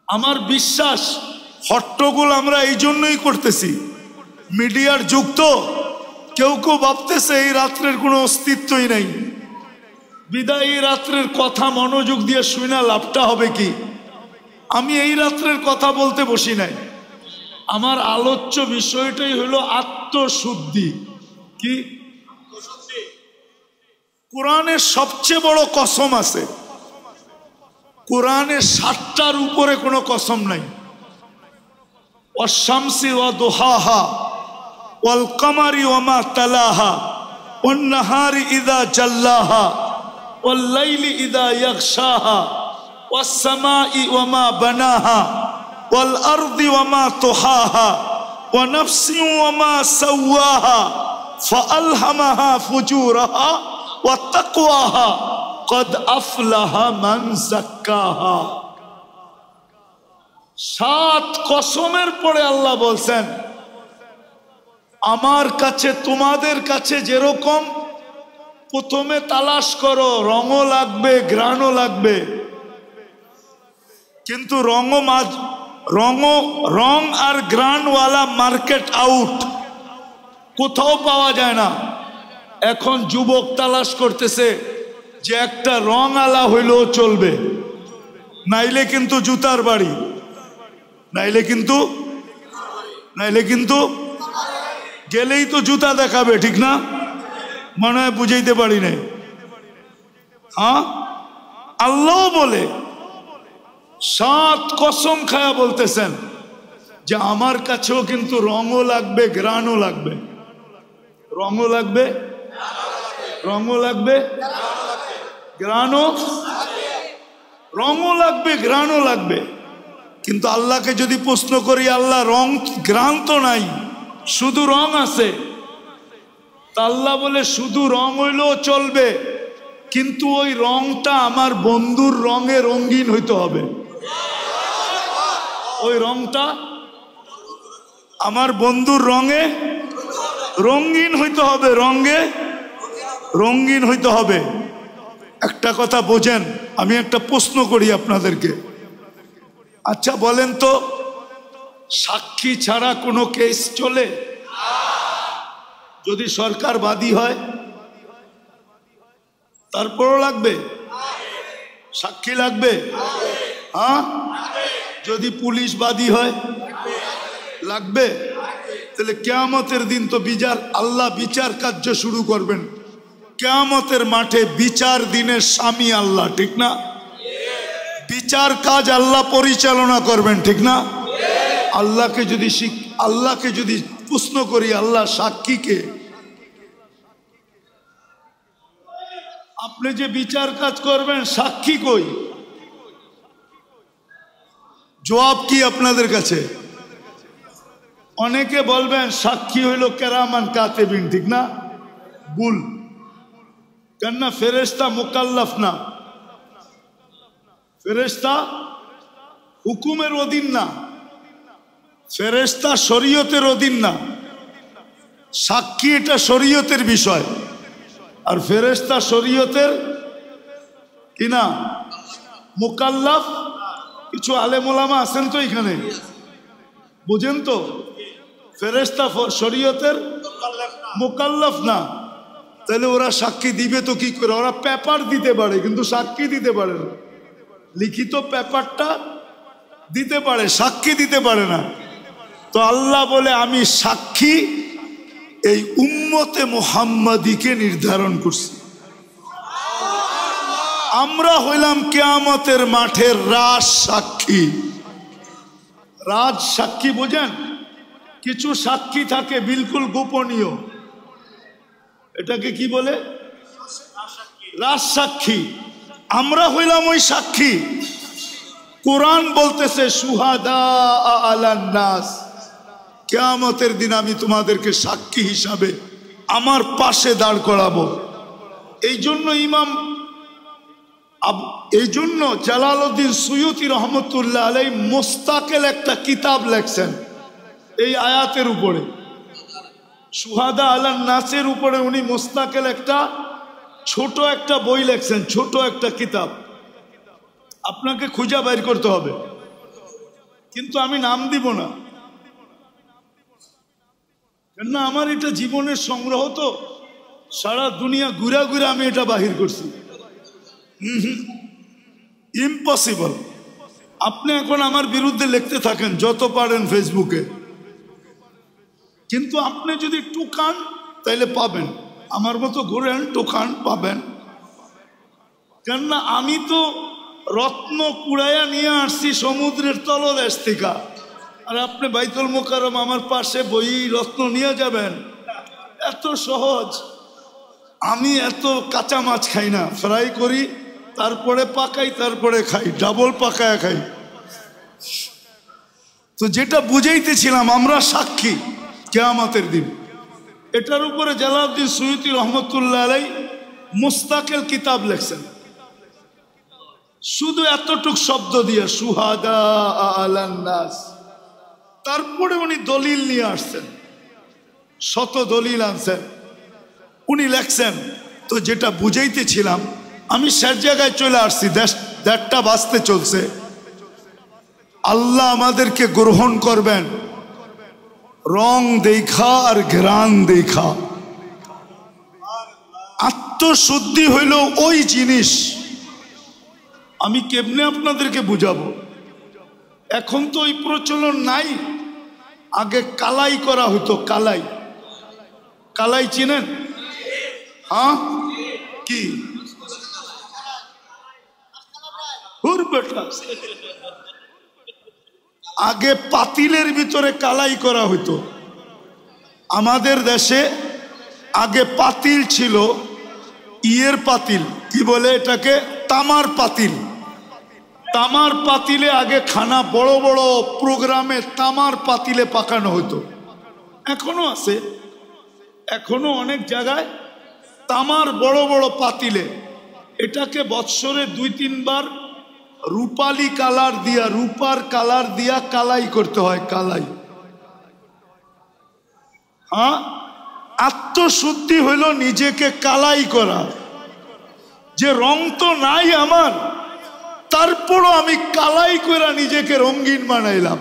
আমার বিশ্বাস হট্টগোল আমরা এই জন্যই করতেছি, মিডিয়ার যুগ তো, কেউ কেউ ভাবতেছে এই রাত্রের কোনো অস্তিত্বই নাই, বিদায় এই রাত্রের কথা মনোযোগ দিয়ে শুনে লাভটা হবে কি? আমি এই রাত্রের কথা বলতে বসি নাই, আমার আলোচ্য বিষয়টাই হলো আত্মশুদ্ধি। কি? কোরআনের সবচেয়ে বড় কসম আছে, কোরআনের 7টার উপরে কোনো কসম নাই। ওয়াশ-শামসি ওয়া দুহাহা ওয়াল কামারি ওয়া মা তালাহা ওয়ান নাহারি ইযা জাল্লাহা ওয়াল লাইলি ইযা ইয়াগশাহা ওয়াস সামাই ওয়া মা বানাহা ওয়াল আরদি ওয়া মা তুহাহা ওয়া নাফসি ওয়া মা সাওয়াহা ফাআলহামাহা ফুজুরাহা ওয়া তাকওয়াহা কদ আফলাহা মান যাক্কাহা। 7 কসমের পরে আল্লাহ বলছেন, আমার কাছে তোমাদের কাছে যেরকম প্রথমে তালাশ করো, রঙও লাগবে, ঘ্রাণও লাগবে, কিন্তু রং আর ঘ্রাণওয়ালা মার্কেট আউট, কোথাও পাওয়া যায় না। এখন যুবক তালাশ করতেছে যে একটা রং আলা হইলেও চলবে, নাইলে কিন্তু জুতার বাড়ি, নাইলে কিন্তু গেলেই তো জুতা দেখাবে, ঠিক না? মনে হয় বুঝাইতে পারি নাই। হ্যাঁ, আল্লাহ বলে 7 কসম খায়া বলতেছেন যে আমার কাছেও কিন্তু রঙও লাগবে, ঘ্রাণও লাগবে, রঙও লাগবে, রঙও লাগবে, ঘ্রাণও, রঙও লাগবে, ঘ্রাণও লাগবে। কিন্তু আল্লাহকে যদি প্রশ্ন করি, আল্লাহ রং ঘ্রাণ তো নাই, শুধু রং আছে, তা আল্লাহ বলে শুধু রং হইলেও চলবে, কিন্তু ওই রংটা আমার বন্ধুর রঙে রঙিন হইতে হবে। ওই রংটা আমার বন্ধুর রঙে রঙিন হইতে হবে, রঙে রঙিন হইতে হবে। একটা কথা বোঝেন, আমি একটা প্রশ্ন করি আপনাদেরকে, আচ্ছা বলেন তো, সাক্ষী ছাড়া কোনো কেস চলে? যদি সরকার বাদী হয় তারপরও লাগবে, সাক্ষী লাগবে। হ্যাঁ, যদি পুলিশ বাদী হয় লাগবে। তাহলে কিয়ামতের দিন তো আল্লাহ বিচার কার্য শুরু করবেন, কিয়ামতের মাঠে বিচার দিনের স্বামী আল্লাহ, ঠিক না? বিচার কাজ আল্লাহ পরিচালনা করবেন, ঠিক না? আল্লাহকে যদি প্রশ্ন করি, আল্লাহ সাক্ষীকে, আপনি যে বিচার কাজ করবেন সাক্ষী কই? জবাব কি আপনাদের কাছে? অনেকে বলবেন সাক্ষী হইল কেরামান কাতেবিন, ঠিক না? ভুল। কেননা ফেরেশতা মুকাল্লাফ না, ফেরেশতা হুকুমের অধীন না, ফেরেশতা শরীয়তের অধীন না। সাক্ষী এটা শরীয়তের বিষয়, আর ফেরেশতা শরীয়তের কি না, মুকাল্লাফ। কিছু আলেম ওলামা আছেন তো এখানে, বুঝেন তো, ফেরেশতা শরীয়তের মুকাল্লাফ না। তাহলে ওরা সাক্ষী দিবে তো কি করে? ওরা পেপার দিতে পারে কিন্তু সাক্ষী দিতে পারে না, লিখিত পেপারটা দিতে পারে, সাক্ষী দিতে পারে না। তো আল্লাহ বলে আমি সাক্ষী এই উম্মতে মুহাম্মাদীকে নির্ধারণ করছি। আমরা হইলাম কিয়ামতের মাঠের রাজ সাক্ষী। রাজ সাক্ষী বোঝেন? কিছু সাক্ষী থাকে বিলকুল গোপনীয়, এটাকে কি বলে? রাজসাক্ষী। আমরা হইলাম ওই সাক্ষী। কোরআন বলতেছে শুহাদা আলান নাস, কিয়ামতের দিন আমি তোমাদেরকে সাক্ষী হিসাবে আমার পাশে দাঁড় করাবো। এই জন্য জালালউদ্দিন সুয়ুতি রহমতুল্লাহ আলাইহি মুস্তাকিল একটা কিতাব লেখছেন এই আয়াতের উপরে, শুহাদা আলান নাসের উপরে। উনি মুস্তাকিল একটা ছোট একটা বই লেখছেন, ছোট একটা কিতাব। আপনাকে খুঁজে বাইর করতে হবে, কিন্তু আমি নাম দিব না, কেননা আমার এটা জীবনের সংগ্রহ, তো সারা দুনিয়া ঘুরা ঘুরা আমি এটা বাহির করছি। ইম্পসিবল। আপনি এখন আমার বিরুদ্ধে লিখতে থাকেন যত পারেন ফেসবুকে, কিন্তু আপনি যদি টুকান তাইলে পাবেন, আমার মতো ঘুরেন টুকান পাবেন। কেননা আমি তো রত্ন কুড়াইয়া নিয়ে আসছি সমুদ্রের তলদেশ থেকে, আর আপনি বাইতুল মোকাররম আমার পাশে বই রত্ন নিয়ে যাবেন? এত সহজ। আমি এত কাঁচা মাছ খাই না, ফ্রাই করি, তারপরে পাকাই, তারপরে খাই, ডাবল পাকায়া খাই। তো যেটা বুঝাইতেছিলাম, আমরা সাক্ষী কিয়ামতের দিন। এটার উপরে জালালউদ্দিন সুয়ুতি রহমতুল্লাহ আলাইহি মুস্তাকিল কিতাব লেখছেন, শুধু এতটুক শব্দ দিয়ে শুহাদা আলান নাস। তারপরে উনি দলিল নিয়ে আসছেন, শত দলিল আনছেন, উনি লেখছেন। তো যেটা বুঝাইতেছিলাম, আমি শেষ জায়গায় চলে আসছি, দেড়টা বাজতে চলছে। আল্লাহ আমাদেরকে গ্রহণ করবেন রং দেখা আর ঘ্রাণ দেখা। আত্মশুদ্ধি হইল ওই জিনিস, আমি কেমনে আপনাদেরকে বুঝাবো? এখন তো ওই প্রচলন নাই। আগে কালাই করা হতো, কালাই। কালাই চিনেন? হ্যাঁ, কি আগে পাতিলের ভিতরে কালাই করা হতো। আমাদের দেশে আগে পাতিল ছিল, ইয়ের পাতিল, কি বলে এটাকে, তামার পাতিল। তামার পাতিলে আগে খানা, বড় বড় প্রোগ্রামে তামার পাতিলে পাকানো হতো। এখনো আছে, এখনো অনেক জায়গায় তামার বড় বড় পাতিলে। এটাকে বৎসরে 2-3 বার রূপালি কালার দিয়া, রূপার কালার দিয়া কালাই করতে হয়, কালাই। হ্যাঁ, আত্মশুদ্ধি হইল নিজেকে কালাই করা। যে রং তো নাই আমার, তারপরও আমি কালাই করে নিজেকে রঙিন বানাইলাম,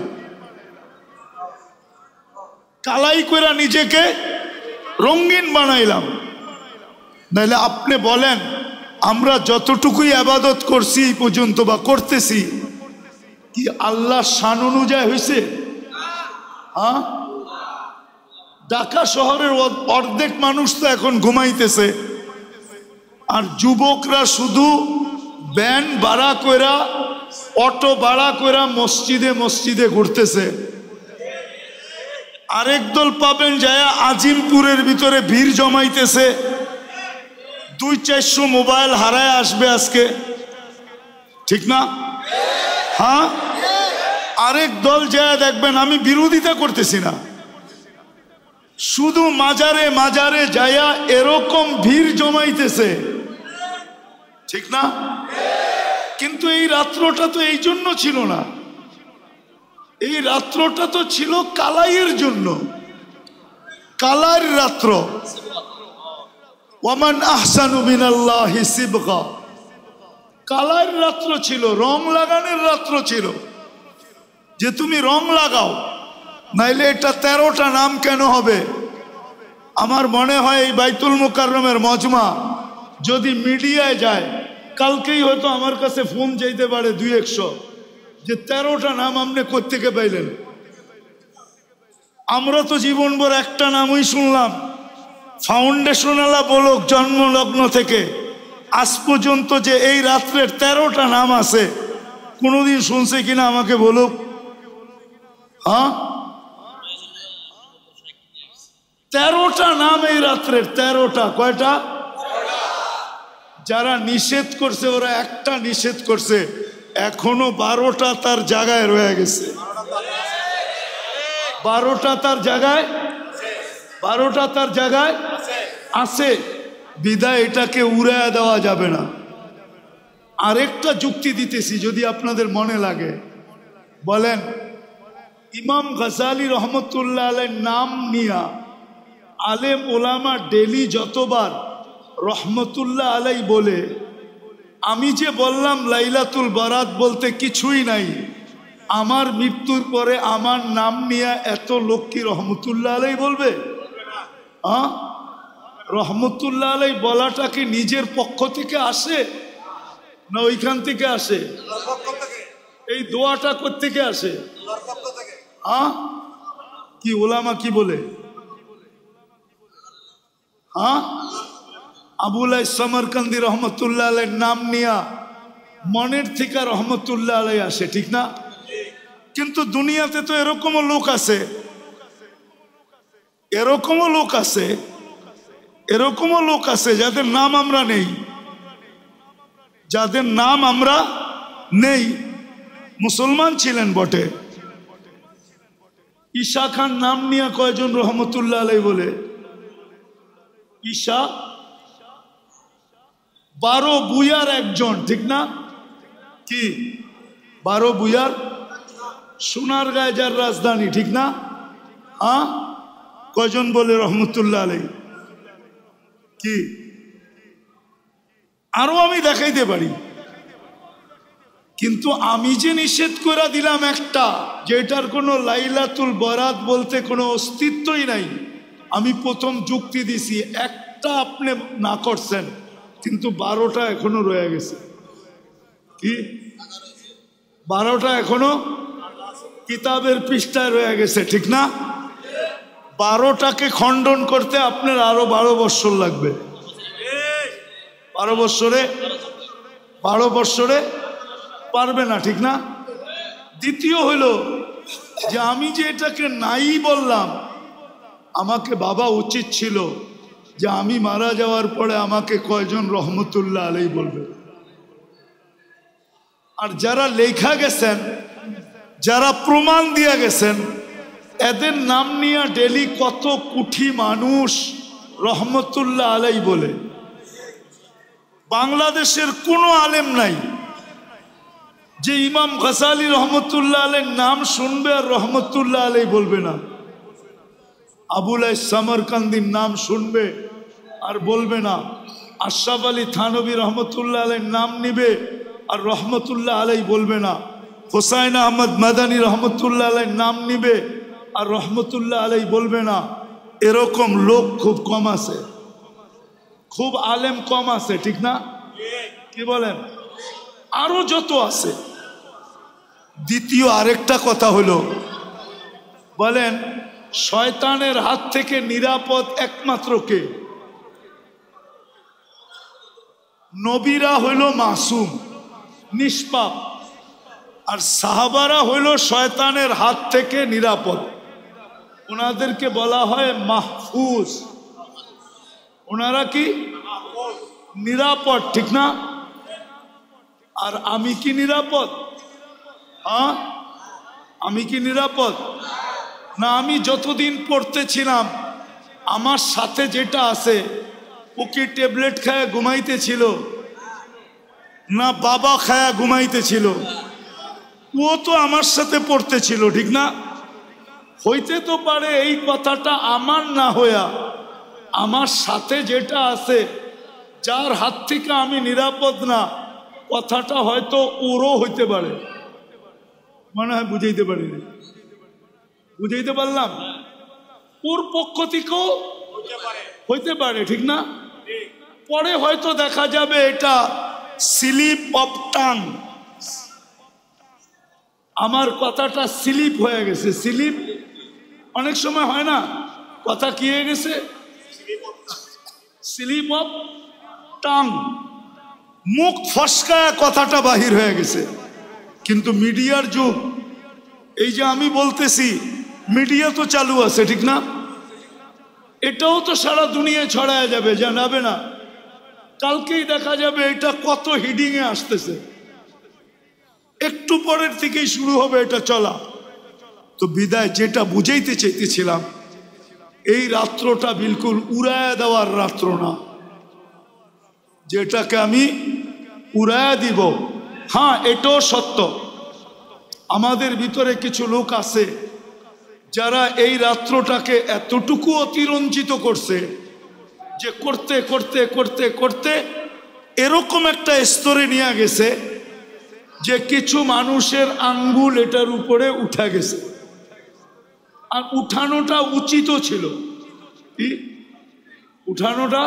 কালাই করে নিজেকে রঙিন বানাইলাম। নাহলে আপনি বলেন, আমরা যতটুকুই ইবাদত করছি এই পর্যন্ত বা করতেছি, কি আল্লাহ শান অনুযায়ী হয়েছে? হ্যাঁ, ঢাকা শহরের অর্ধেক মানুষ তো এখন ঘুমাইতেছে, আর যুবকরা শুধু ভ্যান ভাড়া কইরা, অটো ভাড়া কইরা মসজিদে মসজিদে ঘুরতেছে। আরেক দল পাবেন যায় আজিমপুরের ভিতরে ভিড় জমাইতেছে, 200-400 মোবাইল হারায় আসবে আজকে, ঠিক না? হ্যাঁ, আরেক দল যায় দেখবেন, আমি বিরোধিতা করতেছি না, শুধু মাজারে মাজারে যায়া এরকম ভিড় জমাইতেছে, ঠিক না? কিন্তু এই রাত্রটা তো এই জন্য ছিল না, এই রাত্রটা তো ছিল কালাইয়ের জন্য, কালার রাত্র। ওয়ামান আহসানু মিনাল্লাহি সিবগা, কালার রাত্র ছিল, রং লাগানোর রাত্র ছিল, যে তুমি রং লাগাও, নাইলে এটা 13টা নাম কেন হবে? আমার মনে হয় এই বাইতুল মোকাররমের মজমা যদি মিডিয়ায় যায়, কালকেই হয়তো আমার কাছে ফোন যাইতে পারে 200-100, যে 13টা নাম আপনি কোত্থেকে পাইলেন? আমরা তো জীবনভর একটা নামই শুনলাম, ফাউন্ডেশনালা বলক জন্মলগ্ন থেকে আজ পর্যন্ত যে এই রাত্রের 13টা নাম আছে, কোনোদিন শুনছে কিনা আমাকে বলুক। হ্যাঁ, 13টা নাম এই রাত্রের, 13টা। কয়টা? যারা নিষেধ করছে ওরা একটা নিষেধ করছে, এখনো 12টা তার জায়গায় রয়ে গেছে। 12টা তার জায়গায়, 12টা তার জায়গায় আছে, বিদায় এটাকে উড়ায় দেওয়া যাবে না। আরেকটা যুক্তি দিতেছি যদি আপনাদের মনে লাগে। বলেন, ইমাম গজালি রহমতুল্লাহ আলাইহির নাম নিয়া আলেম ওলামা ডেলি যতবার রহমতুল্লাহ আলাই বলে, আমি যে বললাম লাইলাতুল বারাত বলতে কিছুই নাই, আমার মৃত্যুর পরে আমার নাম নিয়ে এত লোক কি রহমতুল্লাহ আলাই বলবে? হ্যাঁ, রহমতুল্লাহ আলাই বলাটা কি নিজের পক্ষ থেকে আসে না ওইখান থেকে আসে? এই দোয়াটা কোত্থেকে আসে? হ্যাঁ, কি ওলামা কি বলে? হ্যাঁ, আবুল সমরকান্দি রহমতুল্লাহ আলাইহির নাম নিয়া মনের থেকে রহমতুল্লাহ আলাই আসে, ঠিক না? কিন্তু দুনিয়াতে তো এরকমও লোক আছে, এরকমও লোক আছে, এরকমও লোক আছে যাদের নাম আমরা নেই, যাদের নাম আমরা নেই, মুসলমান ছিলেন বটে। ঈশা খান নাম নিয়ে কয়জন রহমতুল্লাহ আলাই বলে? ঈশা 12 বুয়ার একজন, ঠিক না? কি 12 বুয়ার? সোনার গায়ে যার রাজধানী, ঠিক না? হ্যাঁ, কয়জন বলে রহমতুল্লাহ আলাই? কি আরো আমি দেখাইতে পারি, কিন্তু আমি যে নিষেধ করে দিলাম একটা, যেটার কোনো লাইলাতুল বারাত বলতে কোনো অস্তিত্বই নাই, আমি প্রথম যুক্তি দিছি, একটা আপনি না করছেন, কিন্তু 12টা এখনো রয়ে গেছে। কি 12টা এখনো কিতাবের পৃষ্ঠায় রয়ে গেছে, ঠিক না? 12টাকে খণ্ডন করতে আপনার আরো 12 বৎসর লাগবে। 12 বৎসরে পারবে না, ঠিক না? দ্বিতীয় হলো যে আমি যে এটাকে নাই বললাম, আমাকে ভাবা উচিত ছিল যে আমি মারা যাওয়ার পরে আমাকে কয়জন রহমতুল্লাহ আলাই বলবে। আর যারা লেখা গেছেন, যারা প্রমাণ দিয়ে গেছেন, এদের নাম নিয়ে ডেলি কত কোটি মানুষ রহমতুল্লাহ আলাই বলে। বাংলাদেশের কোনো আলেম নাই যে ইমাম গজালি রহমতুল্লাহ আলাইহির নাম শুনবে আর রহমতুল্লাহ আলাই বলবে না। আবুল সমরকান্দির নাম শুনবে আর বলবে না। আশরাফ আলী থানভী রহমতুল্লাহ আলাইহির নাম নিবে আর রহমতুল্লাহ আলাই বলবে না। হুসাইন আহমদ মাদানী রহমতুল্লাহ আলাইহির নাম নিবে আর রহমতুল্লাহ আলাই বলবে না। এরকম লোক খুব কম আছে, খুব আলেম কম আছে, ঠিক না? কি বলেন? আরো যত আছে। দ্বিতীয় আরেকটা কথা হলো, বলেন শয়তানের হাত থেকে নিরাপদ একমাত্র কে? নবীরা হইল মাসুম, নিষ্পাপ, আর সাহাবারা হইল শয়তানের হাত থেকে নিরাপদ। ওনাদেরকে বলা হয় মাহফুজ। ওনারা কি নিরাপদ, ঠিক না? আর আমি কি নিরাপদ? হ্যাঁ, আমি কি নিরাপদ না? আমি যতদিন পড়তেছিলাম আমার সাথে যেটা আছে, ও কি ট্যাবলেট খায় ঘুমাইতেছিল না বাবা খায়া ঘুমাইতেছিল? ও তো আমার সাথে পড়তেছিল, ঠিক না? হইতে তো পারে এই কথাটা আমার না হইয়া আমার সাথে যেটা আছে, যার হাত থেকে আমি নিরাপদ না, কথাটা হয়তো ওরও হইতে পারে। মনে হয় বুঝাইতে পারিনি, বুঝাইতে পারলাম? ওর পক্ষ থেকেও হইতে পারে, ঠিক না? পরে হয়তো দেখা যাবে এটা স্লিপ অফ টাং, আমার কথাটা স্লিপ হয়ে গেছে। স্লিপ অনেক সময় হয় না, কথা কি হয়ে গেছে? স্লিপ অফ টাং, মুখ ফসকায় কথাটা বাহির হয়ে গেছে। কিন্তু মিডিয়ার যুগ, এই যে আমি বলতেছি, মিডিয়া তো চালু আছে, ঠিক না? এটাও তো সারা দুনিয়ায় ছড়ায় যাবে, জানাবে না? কালকেই দেখা যাবে এটা কত হিডিং এ আসতেছে, একটু পরের থেকেই শুরু হবে এটা চলা। তো বিদায় যেটা বুঝাইতে চাইতেছিলাম, এই রাত্রটা বিলকুল উড়ায় দেওয়ার রাত্র না, যেটাকে আমি উড়ায় দিব। হ্যাঁ, এটাও সত্য, আমাদের ভিতরে কিছু লোক আছে যারা এই রাত্রটাকে এতটুকু অতিরঞ্জিত করছে যে করতে করতে করতে করতে এরকম একটা স্তরে নিয়ে গেছে যে কিছু মানুষের আঙ্গুল এটার উপরে উঠা গেছে। আর উঠানোটা উচিত ছিল, কি উঠানোটা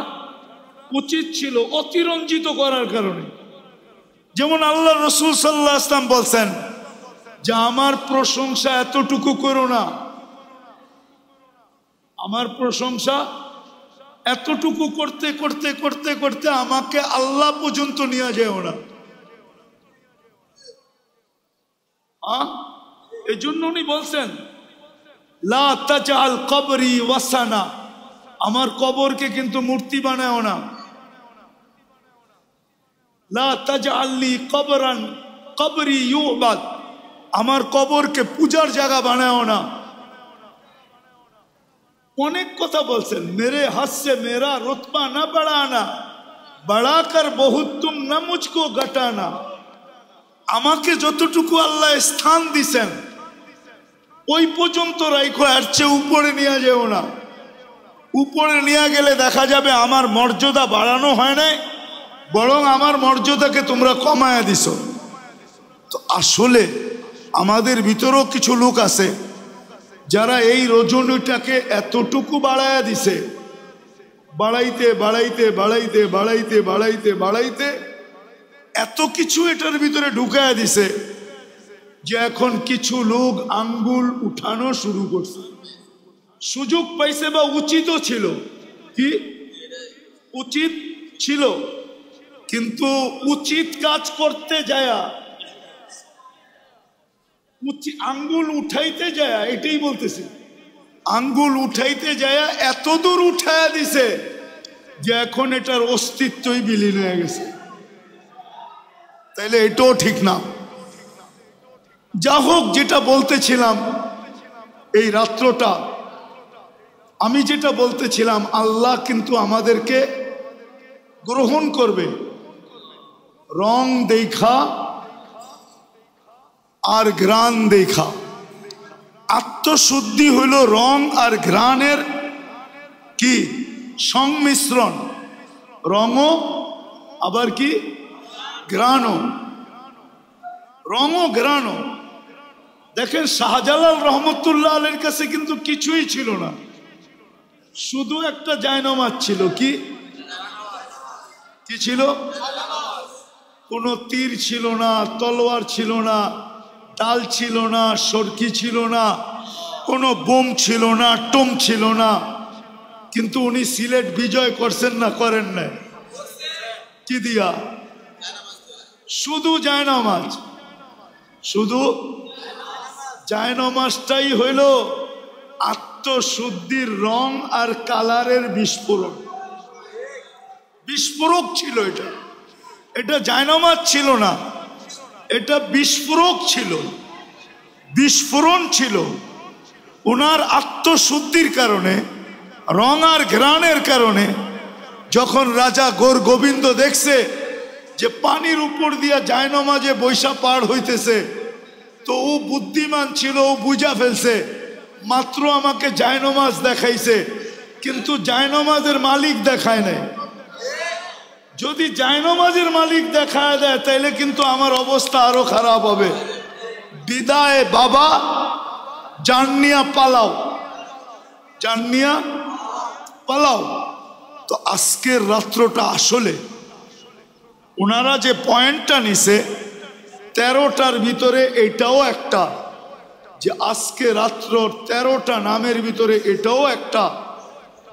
উচিত ছিল অতিরঞ্জিত করার কারণে। যেমন আল্লাহ রসুল সাল্লাল্লাহু আলাইহি ওয়াসাল্লাম বলছেন যে আমার প্রশংসা এতটুকু করো না, আমার প্রশংসা এতটুকু করতে করতে করতে করতে আমাকে আল্লাহ পর্যন্ত নিয়ে যেও না। এই জন্য উনি বলছেন লা তাজআল কবরি ওয়াসানা, আমার কবরকে কিন্তু মূর্তি বানাও না। লা তাজআলনি কবরান কবরি ইউবাদ, আমার কবরকে পূজার জায়গা বানাও না। অনেক কথা বলছেন, মেরে হাত সে মেরা রুতবা না বাড়ানা, বাড়াকর বহুত তুম না মুঝকো ঘটানা। আমাকে যতটুকু আল্লাহ স্থান দিছেন ওই পর্যন্ত রাখো, এর চেয়ে উপরে নিয়ে যেও না। উপরে নিয়ে গেলে দেখা যাবে আমার মর্যাদা বাড়ানো হয় নাই, বরং আমার মর্যাদাকে তোমরা কমায়া দিছ। তো আসলে আমাদের ভিতরেও কিছু লোক আছে যারা এই রজনীটাকে এতটুকু বাড়ায়া দিছে, বাড়াইতে বাড়াইতে বাড়াইতে বাড়াইতে বাড়াইতে বাড়াইতে এত কিছু এটার ভিতরে ঢুকায়া দিছে যে এখন কিছু লোক আঙ্গুল উঠানো শুরু করছে। সুযোগ পাইছে বা উচিতও ছিল, কি উচিত ছিল, কিন্তু উচিত কাজ করতে যায় আঙ্গুল উঠাইতে যায়, এটাই বলতেছি, আঙ্গুল উঠাইতে যায় এত দূর উঠায়া দিছে যে এখন এটার অস্তিত্বই বিলীন হয়ে গেছে। তাইলে এটাও ঠিক না। যা হোক, যেটা বলতেছিলাম এই রাত্রটা, আমি যেটা বলতেছিলাম আল্লাহ কিন্তু আমাদেরকে গ্রহণ করবে রং দেখা আর ঘ্রাণ দেখা। আত্মশুদ্ধি হইল রং আর ঘ্রাণের কি সংমিশ্রণ, রঙও আবার কি ঘ্রাণও, রঙও ঘ্রাণও। দেখেন শাহজালাল রহমতুল্লাহ আলাইহির কাছে কিন্তু কিছুই ছিল না, শুধু একটা জায়নামাজ ছিল। কি ছিল? কোনো তীর ছিল না, তলোয়ার ছিল না, ডাল ছিল না, সরকি ছিল না, কোনো বোম ছিল না, টোম ছিল না। কিন্তু উনি সিলেট বিজয় করছেন না করেন না? কি দিয়া? শুধু জায়নামাজ, শুধু জায়নামাজটাই হইল আত্মশুদ্ধির রং আর কালারের বিস্ফোরণ। বিস্ফোরক ছিল এটা, এটা জায়নামাজ ছিল না, এটা বিস্ফোরক ছিল, বিস্ফোরণ ছিল। ওনার আত্মশুদ্ধির কারণে, রং আর ঘ্রাণের কারণে যখন রাজা গোর গোবিন্দ দেখছে যে পানির উপর দিয়া জায়নামাজে বৈশা পার হইতেছে, তো ও বুদ্ধিমান ছিল, ও বুঝা ফেলছে মাত্র আমাকে জায়নামাজ দেখাইছে, কিন্তু জায়নামাজের মালিক দেখায় নাই। যদি জায়নামাজের মালিক দেখায় দেয় তাইলে কিন্তু আমার অবস্থা আরো খারাপ হবে। বিদায় বাবা, জানিয়া পালাও, জানিয়া পালাও। তো আজকের রাত্রটা আসলে ওনারা যে পয়েন্টটা নিছে 13টার ভিতরে এটাও একটা, যে আজকে রাত্র 13টা নামের ভিতরে এটাও একটা,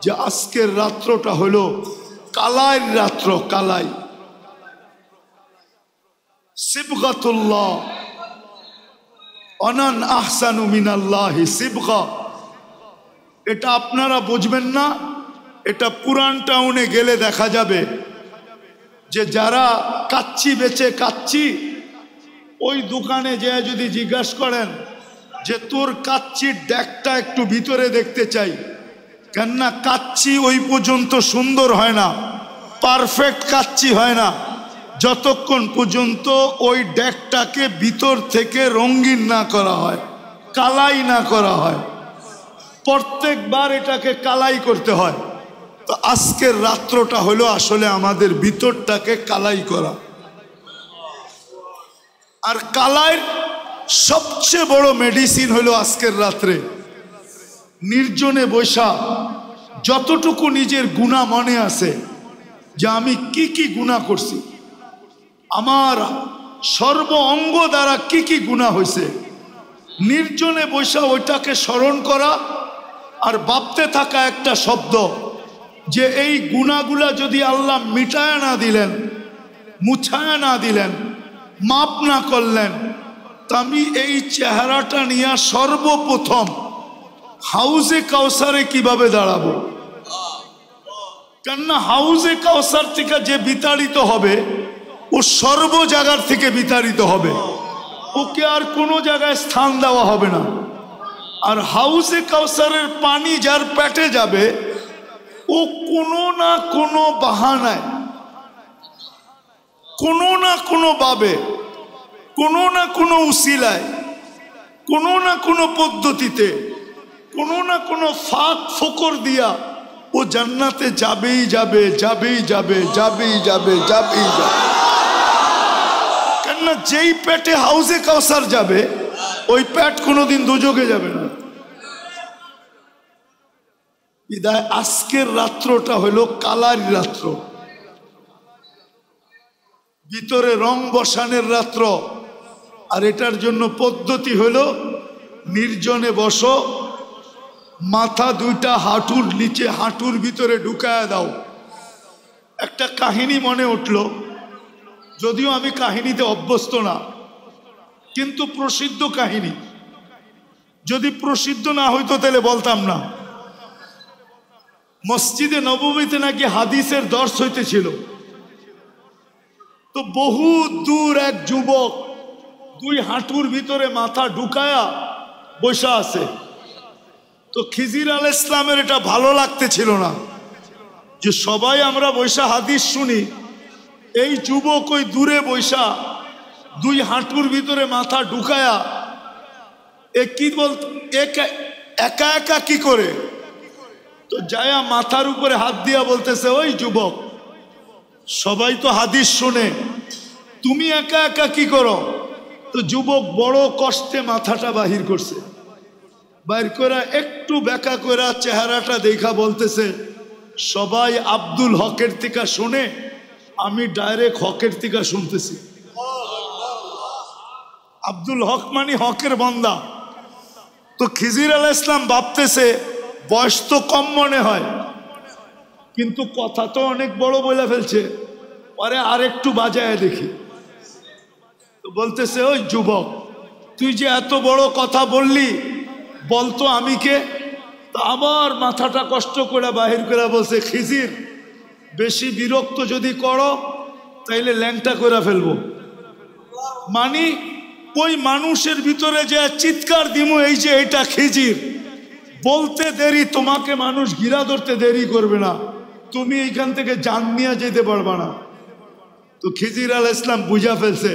যে আজকের রাত্রটা হলো কালাই রাত্র। কালাই সিবগাতুল্লাহ, অনান আহসানু মিনাল্লাহি সিবগা। এটা আপনারা বুঝবেন না, এটা পুরান টাউনে গেলে দেখা যাবে যে যারা কাচ্চি বেচে, কাচ্চি, ওই দোকানে যে যদি জিজ্ঞাসা করেন যে তোর কাচ্চির ডেকটা একটু ভিতরে দেখতে চাই, কেননা কাচ্চি ওই পর্যন্ত সুন্দর হয় না, পারফেক্ট কাচ্চি হয় না যতক্ষণ পর্যন্ত ওই ডেকটাকে ভিতর থেকে রঙিন না করা হয়, কালাই না করা হয়। প্রত্যেকবার এটাকে কালাই করতে হয়। তো আজকের রাত্রটা হলো আসলে আমাদের ভিতরটাকে কালাই করা। আর কালাইয়ের সবচেয়ে বড় মেডিসিন হলো আজকের রাত্রে নির্জনে বৈশা যতটুকু নিজের গুনাহ মনে আছে যে আমি কি কি গুনাহ করছি, আমার সর্ব অঙ্গ দ্বারা কি কি গুনাহ হয়েছে, নির্জনে বৈশা ওইটাকে স্মরণ করা আর ভাবতে থাকা একটা শব্দ যে এই গুনাহগুলা যদি আল্লাহ মিটায় না দিলেন, মুছায় না দিলেন, মাপ না করলেন, তা আমি এই চেহারাটা নিয়ে সর্বপ্রথম হাউজে কাউসারে কিভাবে দাঁড়াবো। কেননা হাউজে কাউসার থেকে যে বিতাড়িত হবে ও সর্ব জায়গার থেকে বিতাড়িত হবে, ওকে আর কোনো জায়গায় স্থান দেওয়া হবে না। আর হাউজে কাউসারের পানি যার পেটে যাবে ও কোনো না কোনো বাহানায়, কোনো না কোনো ভাবে, কোনো না কোনো উসিলায়, কোনো না কোনো পদ্ধতিতে, কোনো না কোনো ফাঁক ফোকর দিয়া ও জান্নাতে যাবেই যাবে, যাবেই যাবে, যাবেই যাবে, যাবেই যাবে। কেননা যেই পেটে হাউজে কাউসার যাবে ওই পেট কোনোদিন দুযোগে যাবে না। বিদায় আজকের রাত্রটা হলো কালার রাত্র, ভিতরে রং বসানের রাত্র। আর এটার জন্য পদ্ধতি হলো নির্জনে বসো, মাথা দুইটা হাঁটুর নিচে, হাঁটুর ভিতরে ঢুকায় দাও। একটা কাহিনী মনে উঠল, যদিও আমি কাহিনীতে অভ্যস্ত না, কিন্তু প্রসিদ্ধ কাহিনী। যদি প্রসিদ্ধ না হইতো তাহলে বলতাম না। মসজিদে নববীতে নাকি হাদিসের দর্শ হইতেছিল, তো বহু দূর এক যুবক দুই হাঁটুর ভিতরে মাথা ঢুকায়া বসা আছে। তো খিজির আলাইহিস সালামের এটা ভালো লাগতেছিল না যে সবাই আমরা বৈশা হাদিস শুনি, এই যুবক ওই দূরে বৈশা দুই হাঁটুর ভিতরে মাথা ঢুকায়া কি বলত, একা একা কি করে। তো যায়া মাথার উপরে হাত দিয়া বলতেছে, ওই যুবক, সবাই তো হাদিস শুনে, তুমি একা একা কি করো। তো যুবক বড় কষ্টে মাথাটা বাহির করছে, বাইর করে একটু বেঁকা করে চেহারাটা দেখা বলতেছে, সবাই আব্দুল হকের থেকে শুনে, আমি ডাইরেক্ট হকের থেকে শুনতেছি। আব্দুল হক মানে হকের বান্দা। তো খিজির আলাইহিস সালাম ভাবতেছে বয়স তো কম মনে হয়, কিন্তু কথা তো অনেক বড় বলে ফেলছে, পরে আর একটু বাজায় দেখি। তো বলতেছে, ওই যুবক, তুই যে এত বড় কথা বললি, বলতো আমি কে। তো আবার মাথাটা কষ্ট করে বাহির করে বলছে, খিজির, বেশি বিরক্ত যদি করো তাইলে ল্যাংটা করে ফেলবো। মানে ওই মানুষের ভিতরে যে চিৎকার দিমু, এই যে এটা খিজির, বলতে দেরি, তোমাকে মানুষ ঘিরা ধরতে দেরি করবে না, তুমি এইখান থেকে জান নিয়ে যেতে পারবা না। তো খিজির আলাইহিস সালাম বুঝা ফেলছে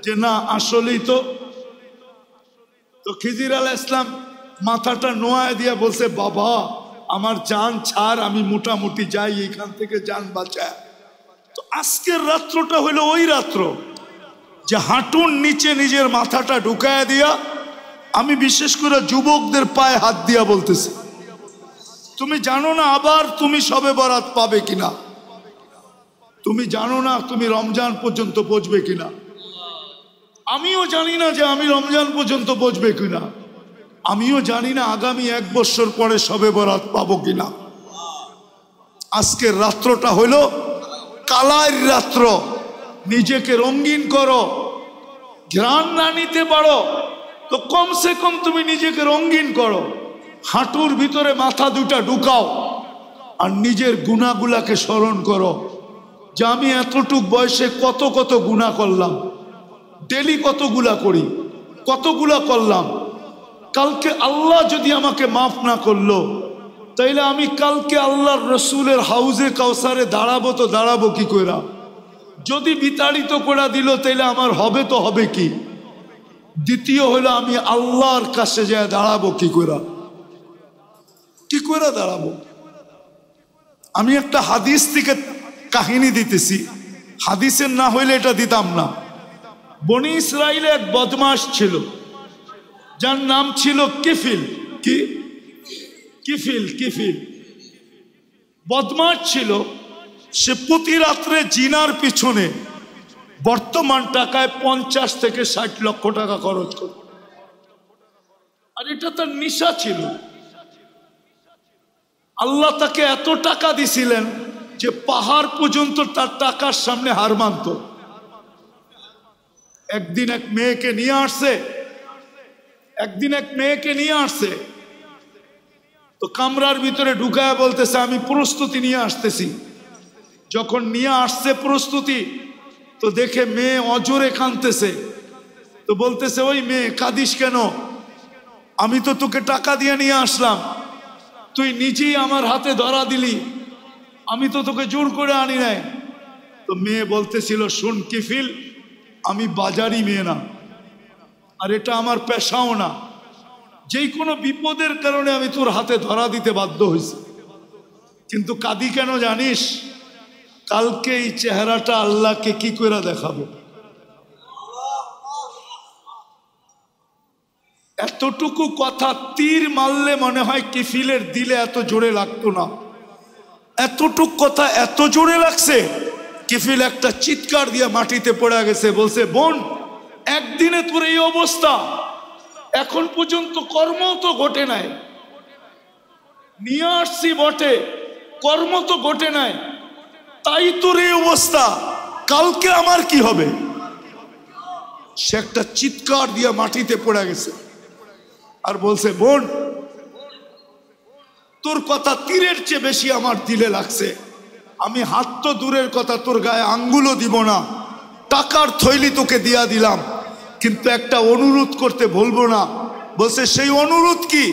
যে না, আসলেই তো। তো খিজির আলাইহিস সালাম মাথাটা নোয়ায় দিয়া বলছে, বাবা আমার জান ছাড়, আমি মোটামুটি যাই এইখান থেকে, জান বাঁচা। তো আজকের রাত্রটা হলো ওই রাত্র যে হাঁটুর নিচে নিজের মাথাটা ঢুকায় দিয়া, আমি বিশেষ করে যুবকদের পায়ে হাত দিয়া বলতেছি, তুমি জানো না আবার তুমি শবে বরাত পাবে কিনা, তুমি জানো না তুমি রমজান পর্যন্ত পৌঁছবে কিনা, আমিও জানি না যে আমি রমজান পর্যন্ত পৌঁছবে কিনা, আমিও জানি না আগামী 1 বছর পরে শবে বরাত পাবো কিনা। আজকের রাত্রটা হলো কালার রাত্র, নিজেকে রঙিন করো। ঘ্রাণ না নিতে পারো তো কমসে কম তুমি নিজেকে রঙিন করো, হাঁটুর ভিতরে মাথা দুটা ঢুকাও, আর নিজের গুনাহগুলাকে স্মরণ করো যে আমি এতটুক বয়সে কত কত গুনাহ করলাম, ডেলি কতগুলা করি, কতগুলা করলাম। কালকে আল্লাহ যদি আমাকে মাফ না করলো, তাইলে আমি কালকে আল্লাহর রসুলের হাউজে কাউসারে দাঁড়াবো তো দাঁড়াবো কি কইরা? যদি বিতাড়িত করে দিল তাইলে আমার হবে তো হবে কি? দ্বিতীয় হলো আমি আল্লাহর কাছে যায় দাঁড়াবো কি কইরা? কি কইরা দাঁড়াবো? আমি একটা হাদিস থেকে কাহিনী দিতেছি, হাদিসের না হইলে এটা দিতাম না। বনি ইসরাইলে এক বদমাশ ছিল, যার নাম ছিল কিফিল। কি? কিফিল। কিফিল বদমাশ ছিল। সে প্রতি রাত্রে জিনার পিছনে বর্তমান টাকায় 50 থেকে 60 লক্ষ টাকা খরচ করত। আর এটা তার নেশা ছিল। আল্লাহ তাকে এত টাকা দিছিলেন যে পাহাড় পর্যন্ত তার টাকার সামনে হার মানত। একদিন এক মেয়েকে নিয়ে আসছে, তো কামরার ভিতরে ঢুকায় বলতেছে আমি প্রস্তুতি নিয়ে আসতেছি। যখন নিয়ে আসছে প্রস্তুতি, তো দেখে মেয়ে অজরে কাঁদতেছে। তো বলতেছে ওই মেয়ে কাঁদিস কেন? আমি তো তোকে টাকা দিয়ে নিয়ে আসলাম, তুই নিজেই আমার হাতে ধরা দিলি, আমি তো তোকে জোর করে আনি নাই। তো মেয়ে বলতেছিল শোন কিফিল, আমি বাজারি মেয়ে না, আর এটা আমার পেশাও না, যেই কোনো বিপদের কারণে আমি তোর হাতে ধরা দিতে বাধ্য হয়েছি। কিন্তু কাঁদি কেন জানিস? কালকে এই চেহারাটা আল্লাহকে কি করে দেখাবো। এতটুকু কথা তীর মারলে মনে হয় কিফিলের দিলে এত জোরে লাগতো না। এতটুক কথা এত জোরে লাগছে, কিফিল একটা চিৎকার দিয়ে মাটিতে পড়ে গেছে। বলছে বোন, একদিনে তোর এই অবস্থা, এখন পর্যন্ত কর্ম তো ঘটে নাই। নিয়ে আসছি বটে, কর্ম তো ঘটে নাই, তাই তোর এই অবস্থা, কালকে আমার কি হবে? সে একটা চিৎকার দিয়ে মাটিতে পড়ে গেছে আর বলছে বোন, তোর কথা তীরের চেয়ে বেশি আমার দিলে লাগছে। আমি হাত তো দূরের কথা, তোর গায়ে আঙ্গুলও দিব না, টাকার থৈলি তোকে দিয়া দিলাম, কিন্তু একটা অনুরোধ করতে ভুলবো না। বলছে সেই অনুরোধ কি?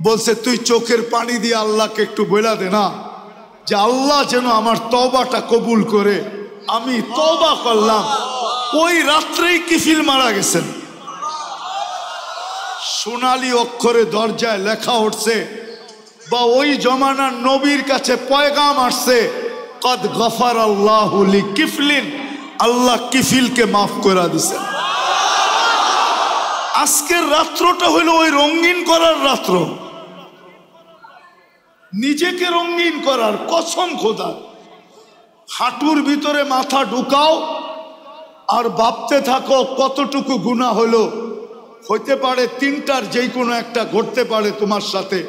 বলছে তুই চোখের পানি দিয়ে আল্লাহকে একটু বলে দে না যে আল্লাহ যেন আমার তওবাটা কবুল করে। আমি তওবা করলাম। ওই রাত্রেই কিফিল মারা গেছেন। সোনালী অক্ষরে দরজায় লেখা উঠছে, বা ওই জমানার নবীর কাছে পয়গাম আসছে, কদ গফার আল্লাহু লি কিফলিন, আল্লাহ কিফিলকে মাফ করে দিছেন। আজকের রাত্রটা হলো ওই রঙিন করার রাত্র, নিজেকে রঙিন করার। কসম খোদা, হাঁটুর ভিতরে মাথা ঢুকাও আর ভাবতে থাকো কতটুকু গুনাহ হলো। হইতে পারে তিনটার যেই কোনো একটা ঘটতে পারে তোমার সাথে।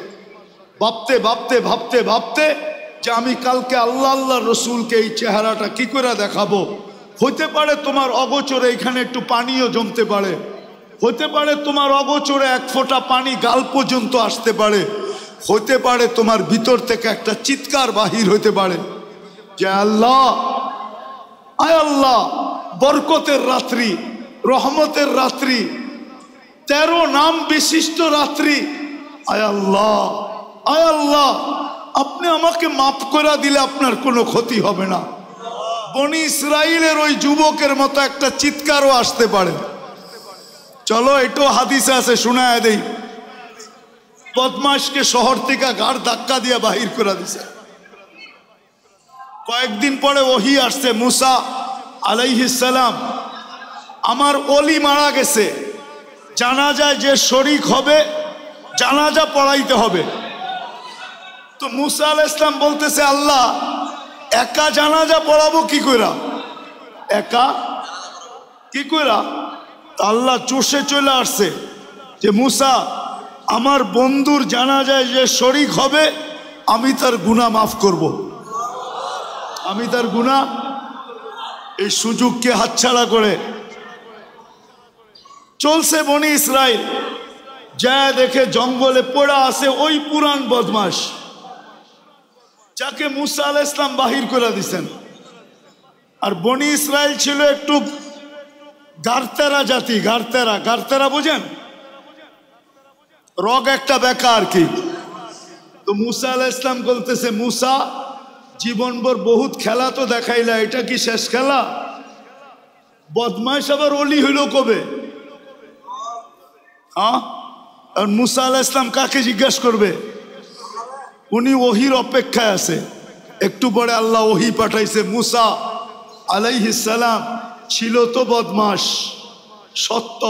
ভাবতে ভাবতে ভাবতে ভাবতে যে আমি কালকে আল্লাহ আল্লাহ রসুলকে এই চেহারাটা কি করে দেখাবো। হইতে পারে তোমার অগোচরে এখানে একটু পানিও জমতে পারে, হতে পারে তোমার অগোচরে এক ফোঁটা পানি গাল পর্যন্ত আসতে পারে, হতে পারে তোমার ভিতর থেকে একটা চিৎকার বাহির হইতে পারে যে আল্লাহ, আয় আল্লাহ, বরকতের রাত্রি, রহমতের রাত্রি, 13 নাম বিশিষ্ট রাত্রি, আয় আল্লাহ, আয় আল্লাহ, আপনি আমাকে মাফ করে দিলে আপনার কোনো ক্ষতি হবে না। বনি ইসরাইলের ওই যুবকের মতো একটা চিৎকারও আসতে পারে। চলো এটাও হাদিসে আছে, শোনায় দেই। বদমাশকে শহর থেকে গাড় ধাক্কা দিয়ে বাহির করে দিছে। কয়েকদিন পরে ওহী আসছে, মুসা আলাইহিস সালাম, আমার ওলি মারা গেছে, জানাজায় যে শরীক হবে জানাজা পড়াইতে হবে। তো মুসা আলাইহিস সালাম বলতেছে আল্লাহ, একা জানাজা পড়াবো কি কইরা? একা কি কইরা? আল্লাহ চষে চলে আসছে যে মুসা, আমার বন্ধুর জানাজায় যে শরীক হবে আমি তার গুনাহ মাফ করব, আমি তার গুনাহ। এই সুযোগকে হাতছাড়া করে চলছে বনি ইসরাইল। যা দেখে জঙ্গলে পড়া আছে ওই পুরান বদমাশ। যাকে মুসা আলাইহিস সালাম বাহির করে দিয়েছেন। আর বনি ইসরাইল ছিল একটু গারতেরা জাতি, গারতেরা বুঝেন, রগ একটা বেকা আর কি। তো মুসা আলাইহিস সালাম বলতেছে, মুসা জীবনভর বহুত খেলা তো দেখাইলা, এটা কি শেষ খেলা? বদমাইশ আবার অলি হইল কবে? হ্যাঁ, আর মুসা আলাইহিস সালাম কাকে জিজ্ঞেস করবে? উনি ওহির অপেক্ষায় আছে। একটু পরে আল্লাহ ওহি পাঠাইছে, মুসা আলাইহিস সালাম ছিল তো বদমাশ সত্য,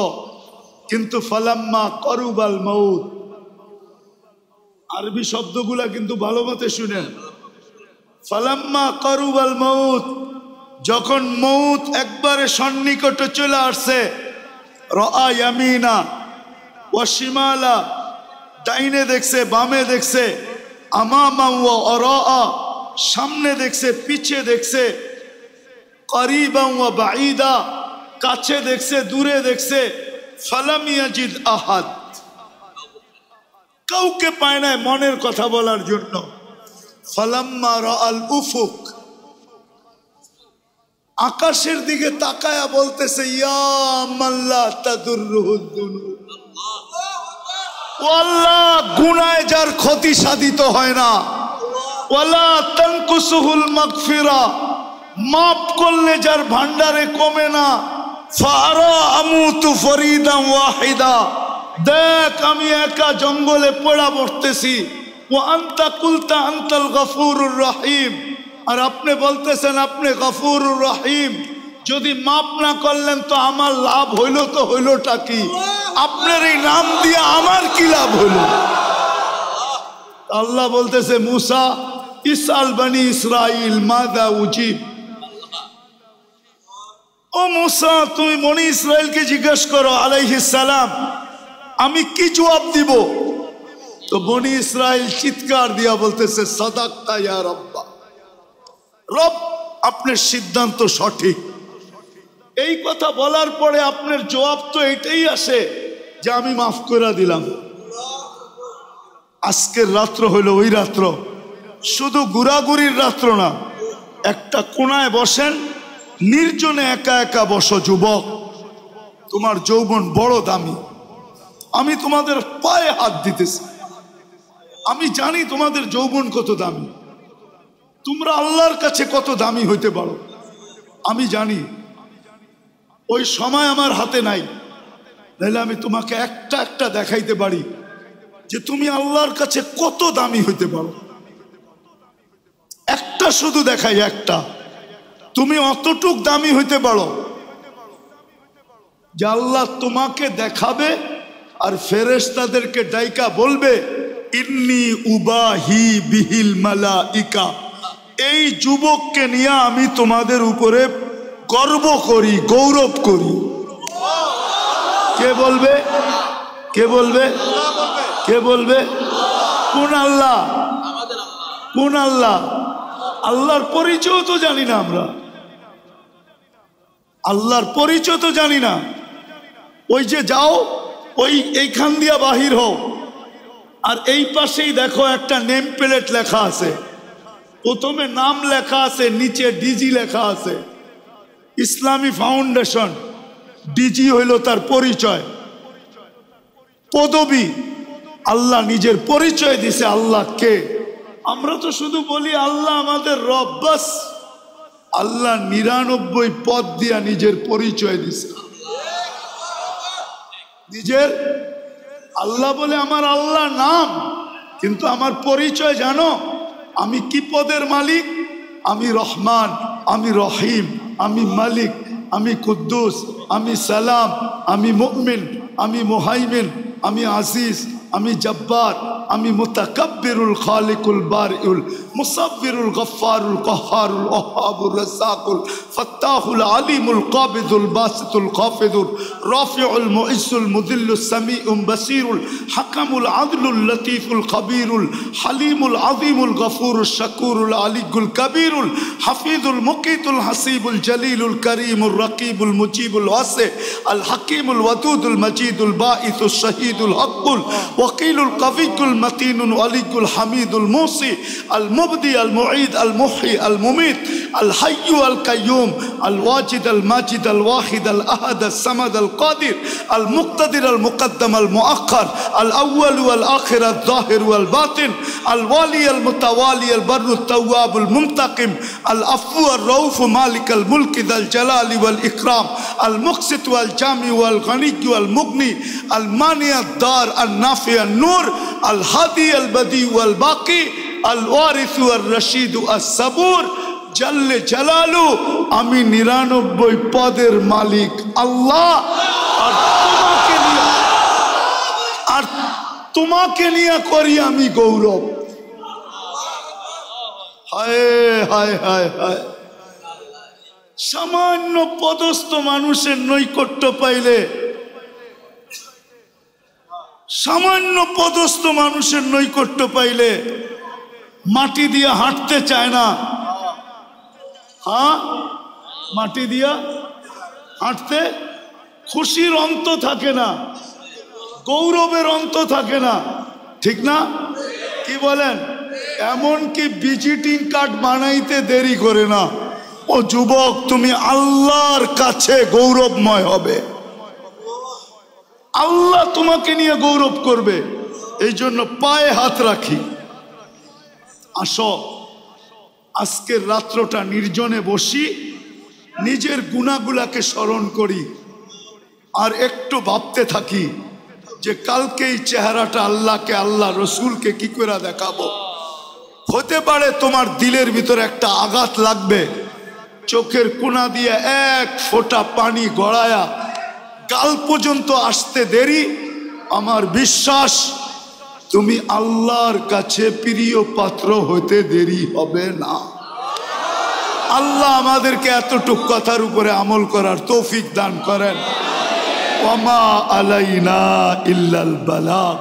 কিন্তু ফালাম্মা করুবাল মউত, আরবি শব্দগুলা কিন্তু ভালো মতে শুনেন। ফালাম্মা করুবাল মউত, যখন মউত একবারে সন্নিকটে চলে আসছে, রাআ ইয়ামিনা ওয়া শিমালা, ডাইনে দেখছে বামে দেখছে, আমামা ওয়া আরাআ, সামনে দেখছে পিছে দেখছে, করিবান ওয়া বাঈদা, কাছে দেখছে দূরে দেখছে, ফালাম ইয়াজিদ আহাদ, কাউকে পায় না মনের কথা বলার জন্য। ফালাম্মা রাআল উফুক, আকাশের দিকে তাকায়া বলতেছে, ইয়া মাল্লা তাদুররুহুদ দুনুব, ও আল্লাহ গুনাহে যার ক্ষতি সাধিত হয় না, ওয়ালা তানকুসুহুল মাগফিরা, মাফ করলে যার ভান্ডারে কমে না, ফারা আমুতু ফরিদান ওয়াহিদা, দেখ আমি একা জঙ্গলে পড়া মরতেছি, ওয়া আনতা কুলতা আনতাল গফুরুর রহিম, আর আপনি বলতেছেন আপনি গফুরুর রহিম, যদি মাফ না করলেন তো আমার লাভ হইল তো হইলটা কি? আপনার এই নাম দিয়ে আমার কি লাভ হইল? আল্লাহ বলতেছে, মুসা ইসআল বনি ইসরাইল মাযা উজিব, ও মুসা তুমি বনি ইসরাইলকে জিজ্ঞেস করো আলাইহিস সালাম আমি কি জবাব দিব। তো বনি ইসরাইল চিৎকার দিয়া বলতেছে, সাদাক্তা ইয়া রব্বা, রব আপনার সিদ্ধান্ত সঠিক। এই কথা বলার পরে আপনার জবাব তো এটাই আসে যে আমি মাফ করে দিলাম। আজকের রাত্র হইল ওই রাত্র, শুধু ঘোরাঘুরির রাত্র না। একটা কোনায় বসেন, নির্জনে একা একা বসো। যুবক, তোমার যৌবন বড় দামি। আমি তোমাদের পায়ে হাত দিতেছি, আমি জানি তোমাদের যৌবন কত দামি, তোমরা আল্লাহর কাছে কত দামি হইতে পারো আমি জানি। ওই সময় আমার হাতে নাই, নাহলে আমি তোমাকে একটা একটা দেখাইতে পারি যে তুমি আল্লাহর কাছে কত দামি হইতে পারো। একটা শুধু দেখাই, একটা, তুমি অতটুক দামি হইতে পারো যে আল্লাহ তোমাকে দেখাবে আর ফেরেশতাদেরকে ডাইকা বলবে, ইন্নী উবাহি বিহিল মালাইকা, এই যুবককে নিয়ে আমি তোমাদের উপরে গর্ব করি, গৌরব করি। কে বলবে? কে বলবে? কে বলবে? কোন আল্লাহ? কোন আল্লাহ? আল্লাহর পরিচয় তো জানি না আমরা, আল্লাহর পরিচয় তো জানি না। ওই যে যাও, ওই এইখান দিয়া বাহির হও, আর এই পাশেই দেখো একটা নেম প্লেট লেখা আছে, প্রথমে নাম লেখা আছে, নিচে ডিজি লেখা আছে, ইসলামী ফাউন্ডেশন। ডিজি হইল তার পরিচয়, পদবী। আল্লাহ নিজের পরিচয় দিছে আল্লাহ কে। আমরা তো শুধু বলি আল্লাহ আমাদের রব, বাস। আল্লাহ 99 পদ দিয়া নিজের পরিচয় দিছে। নিজের আল্লাহ বলে আমার আল্লাহ নাম, কিন্তু আমার পরিচয় জানো আমি কি পদের মালিক? আমি রহমান, আমি রহিম, আমি মালিক, আমি কুদ্দুস, আমি সালাম, আমি মুমিন, আমি মুহাইমিন, আমি আজিজ, আমি জব্বার, আমি মুতাকাব্বিরুল খালিকুল বারিউল মুসাব্বিরুল গফফারুল কহ্হারুল ওয়াহ্হাবুর রাজ্জাকুল ফাত্তাহুল আলিমুল কাবিদুল বাসিতুল খাফিদুর রাফিউল মুইজ্জুল মুদিল্লুস সামিউল বাসিরুল হাকামুল আদলুল লতীফুল খবীরুল হালিমুল আযীমুল গফুরুশ শাকুরুল আলিয়ুল কবীরুল হাফিজুল মুকিতুল হাসিবুল জলিলুল করিমুর রকিবুল মুজিবুল ওয়াসি আল হাকিমুল ওয়াদুদুল মজিদুল বাঈসুশ শহীদুল হকুল ওয়াকিলুল কবিয়ুল মতিনুল আলিয়ুল হামিদুল মুসি আল المبدي المعيد المحيي المميت الحي القيوم الواجد الماجد الواحد الأحد الصمد القادر المقتدر المقدم المؤخر الأول والآخر الظاهر والباطن الوالي المتوالي البر التواب المنتقم العفو الرؤوف مالك الملك ذا الجلال والإكرام المقسط والجامع والغني والمغني المانع الدار النافع النور الهادي البديع والباقي الوارث والرشيد الصبور জাল্লে জালালু আমি 99 পদের মালিক আল্লাহ আর তোমাকে নিয়ে করি আমি গৌরব হায় হায় হায় হায় সামান্য পদস্থ মানুষের নৈকট্য পাইলে সামান্য পদস্থ মানুষের নৈকট্য পাইলে মাটি দিয়ে হাঁটতে চায় না হ্যাঁ মাটি দিয়া হাঁটতে খুশির অন্ত থাকে না গৌরবের অন্ত থাকে না ঠিক না কি বলেন এমন কি ভিজিটিং কার্ড বানাইতে দেরি করে না ও যুবক তুমি আল্লাহর কাছে গৌরবময় হবে আল্লাহ তোমাকে নিয়ে গৌরব করবে এই জন্য পায়ে হাত রাখি আসো আজকের রাত্রটা নির্জনে বসি নিজের গুনাহগুলোকে স্মরণ করি আর একটু ভাবতে থাকি যে কালকে এই চেহারাটা আল্লাহকে আল্লাহ রসুলকে কি করে দেখাবো হতে পারে তোমার দিলের ভিতরে একটা আঘাত লাগবে চোখের কোনা দিয়ে এক ফোঁটা পানি গড়ায়া গাল পর্যন্ত আসতে দেরি আমার বিশ্বাস তুমি আল্লাহর কাছে প্রিয় পাত্র হতে দেরি হবে না আল্লাহ আমাদেরকে এতটুক কথার উপরে আমল করার তৌফিক দান করেন ওয়ামা আলাইনা ইল্লাল বালাগ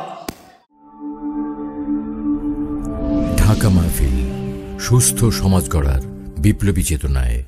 ঢাকা মাহফিল সুস্থ সমাজ গড়ার বিপ্লবী চেতনায়।